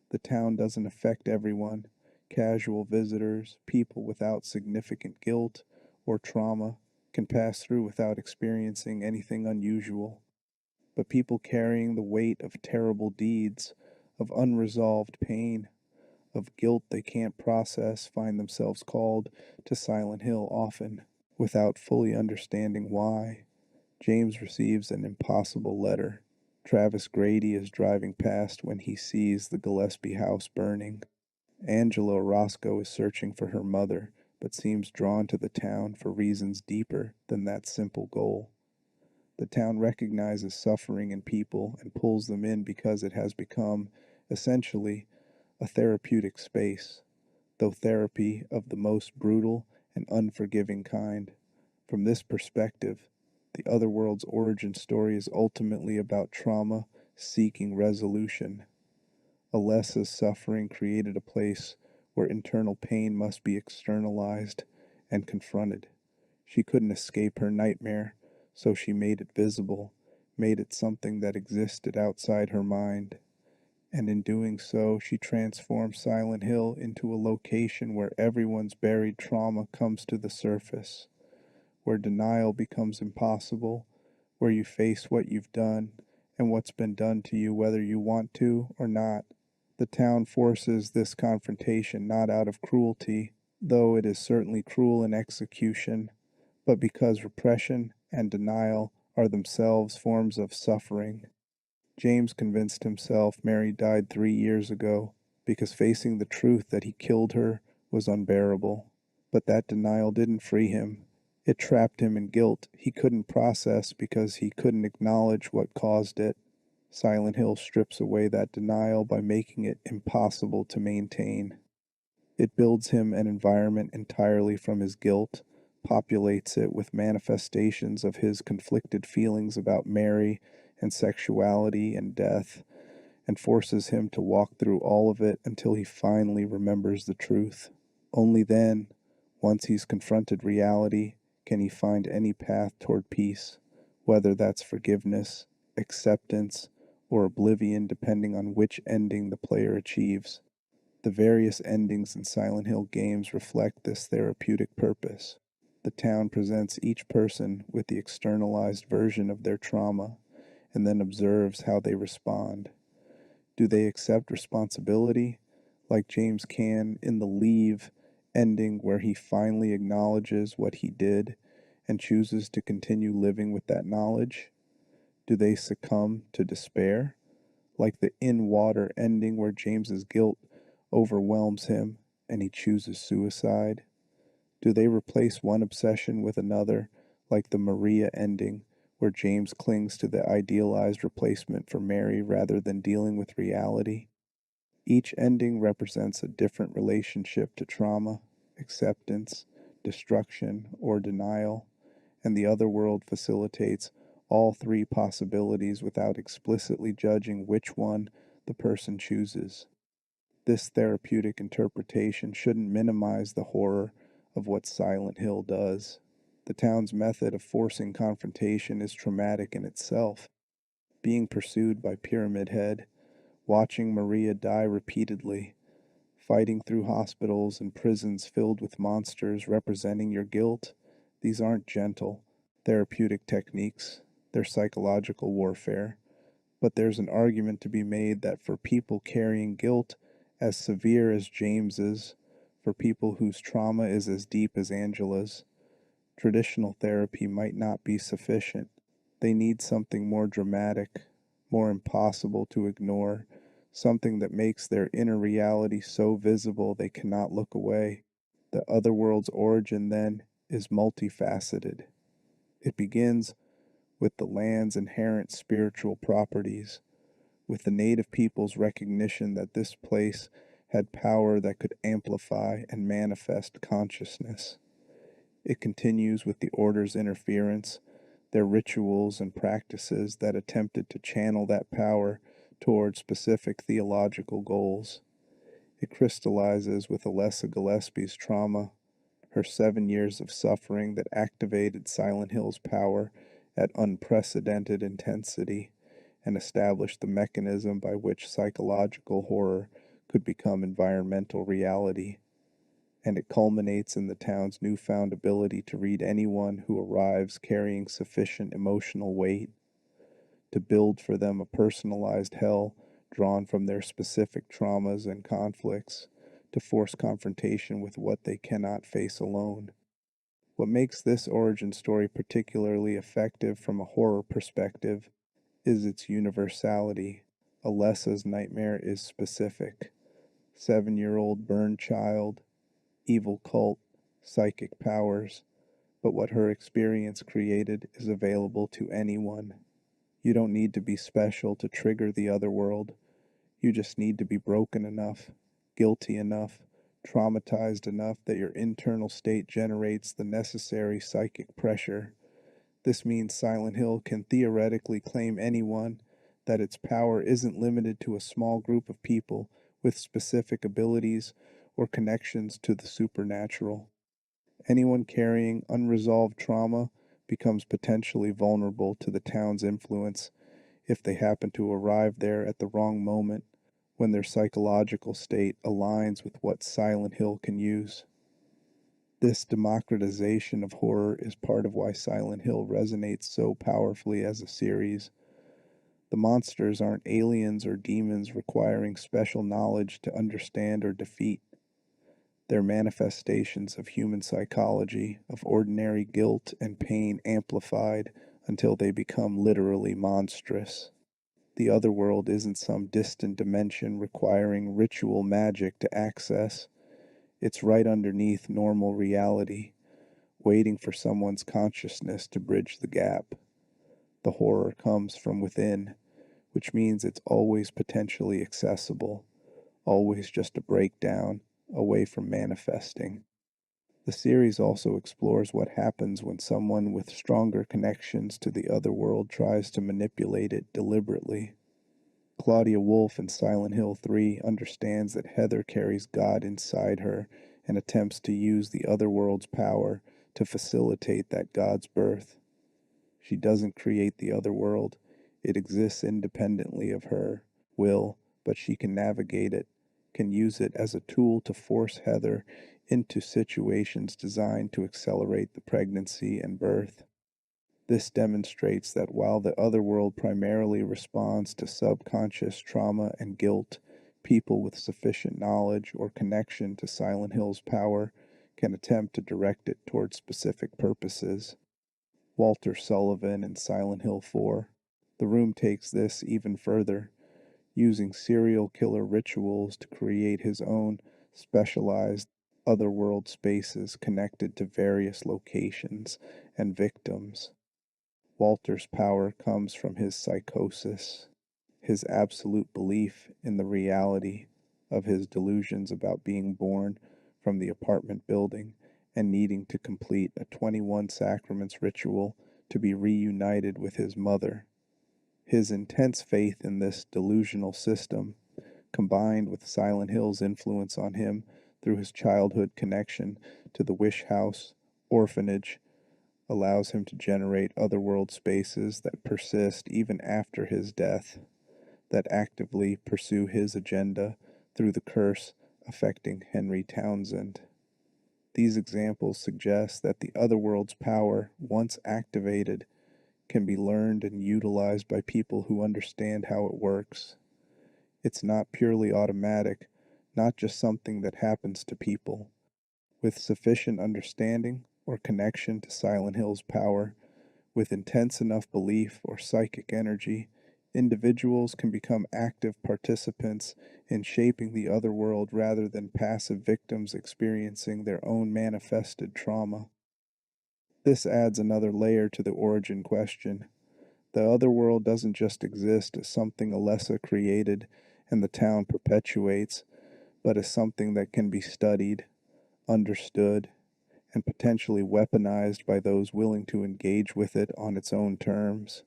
[SPEAKER 1] The town doesn't affect everyone. Casual visitors, people without significant guilt or trauma, can pass through without experiencing anything unusual. But people carrying the weight of terrible deeds, of unresolved pain, of guilt they can't process find themselves called to Silent Hill often, without fully understanding why. James receives an impossible letter. Travis Grady is driving past when he sees the Gillespie house burning. Angela Orozco is searching for her mother, but seems drawn to the town for reasons deeper than that simple goal. The town recognizes suffering in people and pulls them in because it has become, essentially, a therapeutic space, though therapy of the most brutal and unforgiving kind. From this perspective, the Otherworld's origin story is ultimately about trauma seeking resolution. Alessa's suffering created a place where internal pain must be externalized and confronted. She couldn't escape her nightmare, so she made it visible, made it something that existed outside her mind. And in doing so, she transformed Silent Hill into a location where everyone's buried trauma comes to the surface, where denial becomes impossible, where you face what you've done and what's been done to you whether you want to or not. The town forces this confrontation not out of cruelty, though it is certainly cruel in execution, but because repression and denial are themselves forms of suffering. James convinced himself Mary died 3 years ago because facing the truth that he killed her was unbearable. But that denial didn't free him. It trapped him in guilt he couldn't process because he couldn't acknowledge what caused it. Silent Hill strips away that denial by making it impossible to maintain. It builds him an environment entirely from his guilt, populates it with manifestations of his conflicted feelings about Mary and sexuality and death, and forces him to walk through all of it until he finally remembers the truth. Only then, once he's confronted reality, can he find any path toward peace, whether that's forgiveness, acceptance, or oblivion, depending on which ending the player achieves. The various endings in Silent Hill games reflect this therapeutic purpose. The town presents each person with the externalized version of their trauma and then observes how they respond. Do they accept responsibility, like James can in the Leave ending where he finally acknowledges what he did and chooses to continue living with that knowledge? Do they succumb to despair, like the In Water ending where James's guilt overwhelms him and he chooses suicide? Do they replace one obsession with another, like the Maria ending, where James clings to the idealized replacement for Mary rather than dealing with reality? Each ending represents a different relationship to trauma, acceptance, destruction, or denial, and the other world facilitates all three possibilities without explicitly judging which one the person chooses. This therapeutic interpretation shouldn't minimize the horror of what Silent Hill does. The town's method of forcing confrontation is traumatic in itself. Being pursued by Pyramid Head, watching Maria die repeatedly, fighting through hospitals and prisons filled with monsters representing your guilt, these aren't gentle, therapeutic techniques, they're psychological warfare. But there's an argument to be made that for people carrying guilt as severe as James's, for people whose trauma is as deep as Angela's, traditional therapy might not be sufficient. They need something more dramatic, more impossible to ignore, something that makes their inner reality so visible they cannot look away. The otherworld's origin, then, is multifaceted. It begins with the land's inherent spiritual properties, with the native people's recognition that this place had power that could amplify and manifest consciousness. It continues with the Order's interference, their rituals and practices that attempted to channel that power toward specific theological goals. It crystallizes with Alessa Gillespie's trauma, her 7 years of suffering that activated Silent Hill's power at unprecedented intensity and established the mechanism by which psychological horror could become environmental reality. And it culminates in the town's newfound ability to read anyone who arrives carrying sufficient emotional weight, to build for them a personalized hell drawn from their specific traumas and conflicts, to force confrontation with what they cannot face alone. What makes this origin story particularly effective from a horror perspective is its universality. Alessa's nightmare is specific. 7-year-old burned child, evil cult, psychic powers, but what her experience created is available to anyone. You don't need to be special to trigger the other world. You just need to be broken enough, guilty enough, traumatized enough that your internal state generates the necessary psychic pressure. This means Silent Hill can theoretically claim anyone, that its power isn't limited to a small group of people with specific abilities or connections to the supernatural. Anyone carrying unresolved trauma becomes potentially vulnerable to the town's influence if they happen to arrive there at the wrong moment when their psychological state aligns with what Silent Hill can use. This democratization of horror is part of why Silent Hill resonates so powerfully as a series. The monsters aren't aliens or demons requiring special knowledge to understand or defeat. They're manifestations of human psychology, of ordinary guilt and pain amplified until they become literally monstrous. The otherworld isn't some distant dimension requiring ritual magic to access. It's right underneath normal reality, waiting for someone's consciousness to bridge the gap. The horror comes from within, which means it's always potentially accessible, always just a breakdown, away from manifesting. The series also explores what happens when someone with stronger connections to the otherworld tries to manipulate it deliberately. Claudia Wolf in Silent Hill 3 understands that Heather carries God inside her and attempts to use the otherworld's power to facilitate that God's birth. She doesn't create the otherworld, it exists independently of her will, but she can navigate it, can use it as a tool to force Heather into situations designed to accelerate the pregnancy and birth. This demonstrates that while the otherworld primarily responds to subconscious trauma and guilt, people with sufficient knowledge or connection to Silent Hill's power can attempt to direct it toward specific purposes. Walter Sullivan in Silent Hill 4. The Room takes this even further, using serial killer rituals to create his own specialized otherworld spaces connected to various locations and victims. Walter's power comes from his psychosis, his absolute belief in the reality of his delusions about being born from the apartment building and needing to complete a 21 sacraments ritual to be reunited with his mother. His intense faith in this delusional system, combined with Silent Hill's influence on him through his childhood connection to the Wish House, orphanage, allows him to generate otherworld spaces that persist even after his death, that actively pursue his agenda through the curse affecting Henry Townsend. These examples suggest that the otherworld's power, once activated, can be learned and utilized by people who understand how it works. It's not purely automatic, not just something that happens to people. With sufficient understanding or connection to Silent Hill's power, with intense enough belief or psychic energy, individuals can become active participants in shaping the other world rather than passive victims experiencing their own manifested trauma. This adds another layer to the origin question. The other world doesn't just exist as something Alessa created and the town perpetuates, but as something that can be studied, understood, and potentially weaponized by those willing to engage with it on its own terms.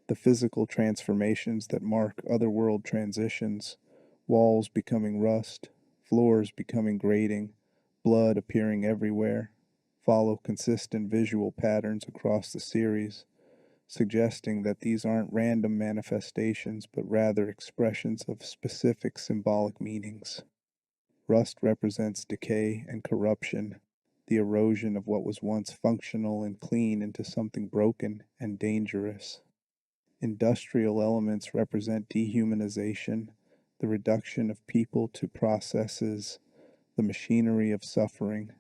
[SPEAKER 1] The physical transformations that mark otherworld transitions, walls becoming rust, floors becoming grating, blood appearing everywhere, follow consistent visual patterns across the series, suggesting that these aren't random manifestations but rather expressions of specific symbolic meanings. Rust represents decay and corruption, the erosion of what was once functional and clean into something broken and dangerous. Industrial elements represent dehumanization, the reduction of people to processes, the machinery of suffering.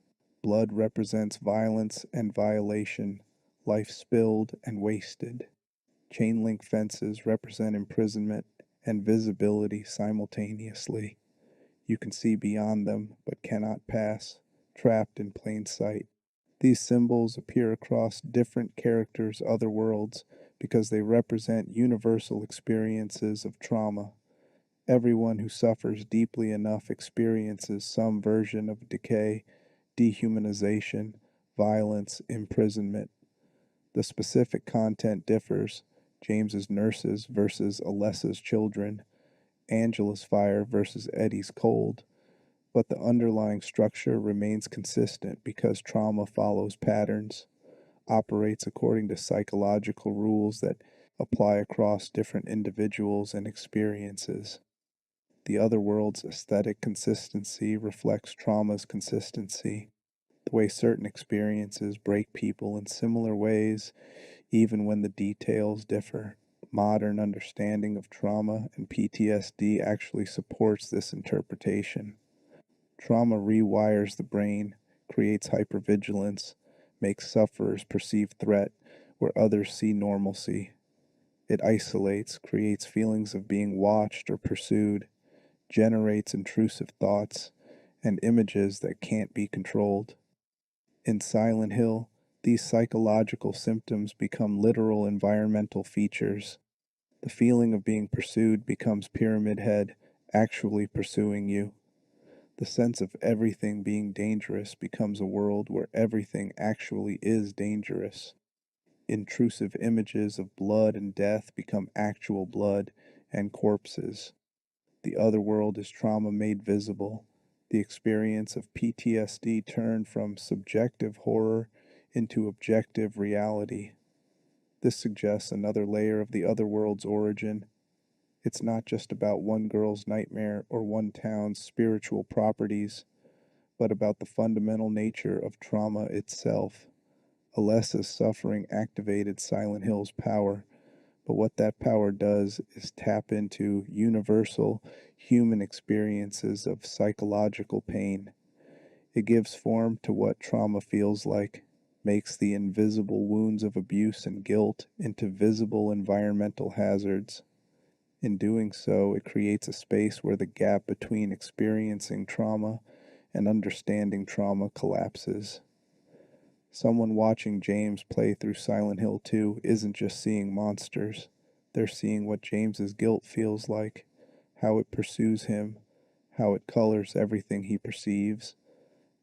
[SPEAKER 1] Blood represents violence and violation, life spilled and wasted. Chain link fences represent imprisonment and visibility simultaneously. You can see beyond them, but cannot pass, trapped in plain sight. These symbols appear across different characters' other worlds because they represent universal experiences of trauma. Everyone who suffers deeply enough experiences some version of decay, dehumanization, violence, imprisonment. The specific content differs: James's nurses versus Alessa's children, Angela's fire versus Eddie's cold, but the underlying structure remains consistent because trauma follows patterns, operates according to psychological rules that apply across different individuals and experiences. The other world's aesthetic consistency reflects trauma's consistency, the way certain experiences break people in similar ways, even when the details differ. Modern understanding of trauma and PTSD actually supports this interpretation. Trauma rewires the brain, creates hypervigilance, makes sufferers perceive threat where others see normalcy. It isolates, creates feelings of being watched or pursued, generates intrusive thoughts and images that can't be controlled. In Silent Hill, these psychological symptoms become literal environmental features. The feeling of being pursued becomes Pyramid Head actually pursuing you. The sense of everything being dangerous becomes a world where everything actually is dangerous. Intrusive images of blood and death become actual blood and corpses. The other world is trauma made visible. The experience of PTSD turned from subjective horror into objective reality. This suggests another layer of the other world's origin. It's not just about one girl's nightmare or one town's spiritual properties, but about the fundamental nature of trauma itself. Alessa's suffering activated Silent Hill's power, but what that power does is tap into universal human experiences of psychological pain. It gives form to what trauma feels like, makes the invisible wounds of abuse and guilt into visible environmental hazards. In doing so, it creates a space where the gap between experiencing trauma and understanding trauma collapses. Someone watching James play through Silent Hill 2 isn't just seeing monsters. They're seeing what James's guilt feels like, how it pursues him, how it colors everything he perceives,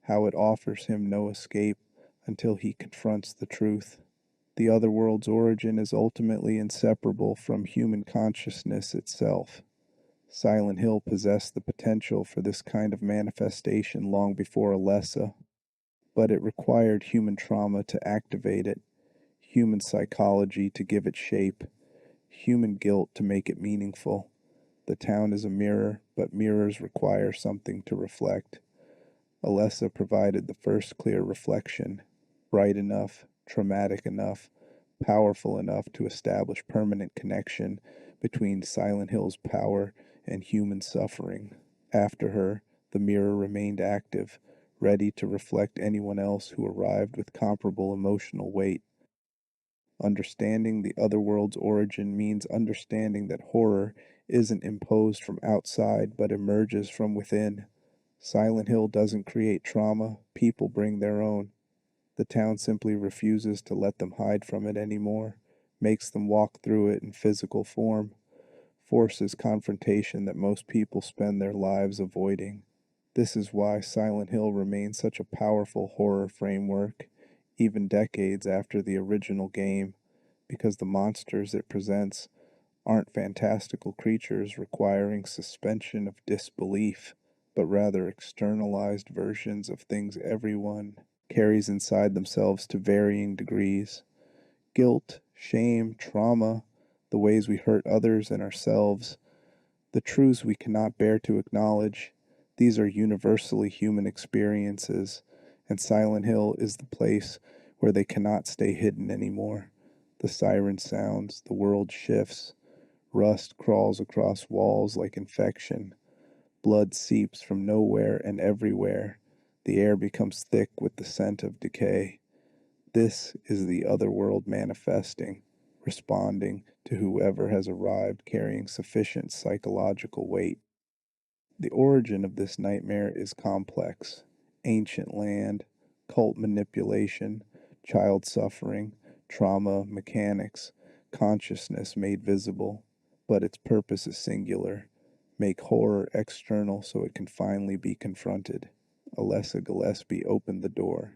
[SPEAKER 1] how it offers him no escape until he confronts the truth. The other world's origin is ultimately inseparable from human consciousness itself. Silent Hill possessed the potential for this kind of manifestation long before Alessa, but it required human trauma to activate it, human psychology to give it shape, human guilt to make it meaningful. The town is a mirror, but mirrors require something to reflect. Alessa provided the first clear reflection, bright enough, traumatic enough, powerful enough to establish permanent connection between Silent Hill's power and human suffering. After her, the mirror remained active, ready to reflect anyone else who arrived with comparable emotional weight. Understanding the other world's origin means understanding that horror isn't imposed from outside but emerges from within. Silent Hill doesn't create trauma, people bring their own. The town simply refuses to let them hide from it anymore, makes them walk through it in physical form, forces confrontation that most people spend their lives avoiding. This is why Silent Hill remains such a powerful horror framework, even decades after the original game, because the monsters it presents aren't fantastical creatures requiring suspension of disbelief, but rather externalized versions of things everyone carries inside themselves to varying degrees. Guilt, shame, trauma, the ways we hurt others and ourselves, the truths we cannot bear to acknowledge, these are universally human experiences, and Silent Hill is the place where they cannot stay hidden anymore. The siren sounds, the world shifts, rust crawls across walls like infection, blood seeps from nowhere and everywhere, the air becomes thick with the scent of decay. This is the otherworld manifesting, responding to whoever has arrived carrying sufficient psychological weight. The origin of this nightmare is complex. Ancient land, cult manipulation, child suffering, trauma, mechanics, consciousness made visible, but its purpose is singular. Make horror external so it can finally be confronted. Alessa Gillespie opened the door.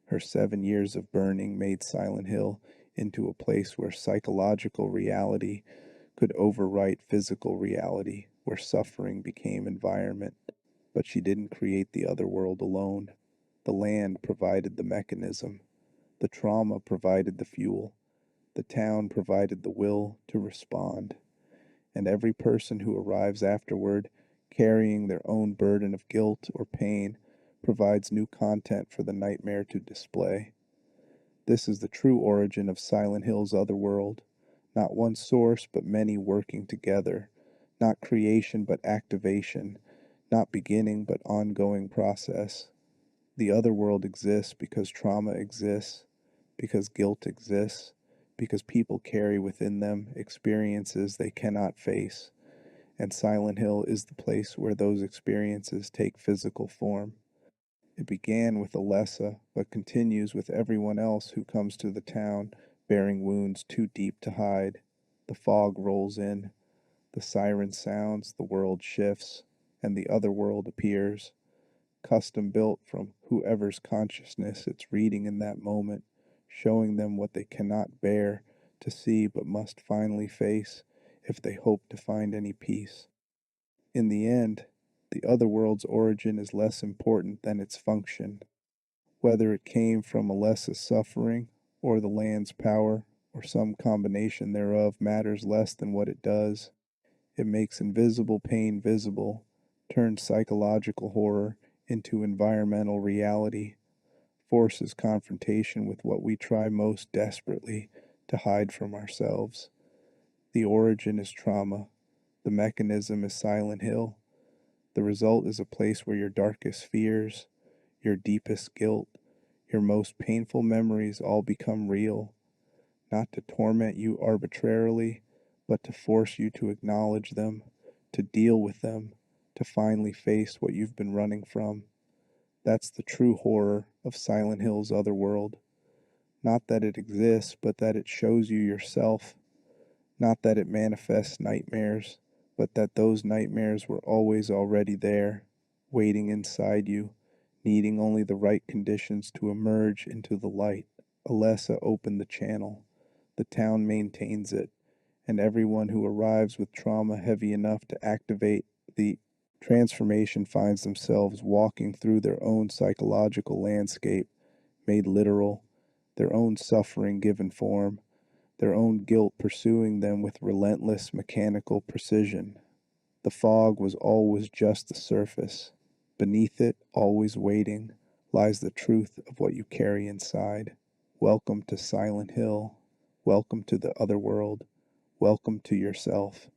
[SPEAKER 1] Her 7 years of burning made Silent Hill into a place where psychological reality could overwrite physical reality, where suffering became environment. But she didn't create the other world alone. The land provided the mechanism, the trauma provided the fuel, the town provided the will to respond. And every person who arrives afterward, carrying their own burden of guilt or pain, provides new content for the nightmare to display. This is the true origin of Silent Hill's Otherworld. Not one source, but many working together. Not creation, but activation. Not beginning, but ongoing process. The Otherworld exists because trauma exists, because guilt exists, because people carry within them experiences they cannot face. And Silent Hill is the place where those experiences take physical form. It began with Alessa, but continues with everyone else who comes to the town bearing wounds too deep to hide. The fog rolls in, the siren sounds, the world shifts, and the other world appears, custom built from whoever's consciousness it's reading in that moment, showing them what they cannot bear to see but must finally face if they hope to find any peace. In the end, the other world's origin is less important than its function. Whether it came from Alessa's suffering, or the land's power, or some combination thereof matters less than what it does. It makes invisible pain visible, turns psychological horror into environmental reality, forces confrontation with what we try most desperately to hide from ourselves. The origin is trauma. The mechanism is Silent Hill. The result is a place where your darkest fears, your deepest guilt, your most painful memories all become real, not to torment you arbitrarily, but to force you to acknowledge them, to deal with them, to finally face what you've been running from. That's the true horror of Silent Hill's Otherworld. Not that it exists, but that it shows you yourself. Not that it manifests nightmares, but that those nightmares were always already there, waiting inside you, needing only the right conditions to emerge into the light. Alessa opened the channel. The town maintains it, and everyone who arrives with trauma heavy enough to activate the transformation finds themselves walking through their own psychological landscape, made literal, their own suffering given form, their own guilt pursuing them with relentless mechanical precision. The fog was always just the surface. Beneath it, always waiting, lies the truth of what you carry inside. Welcome to Silent Hill. Welcome to the other world. Welcome to yourself.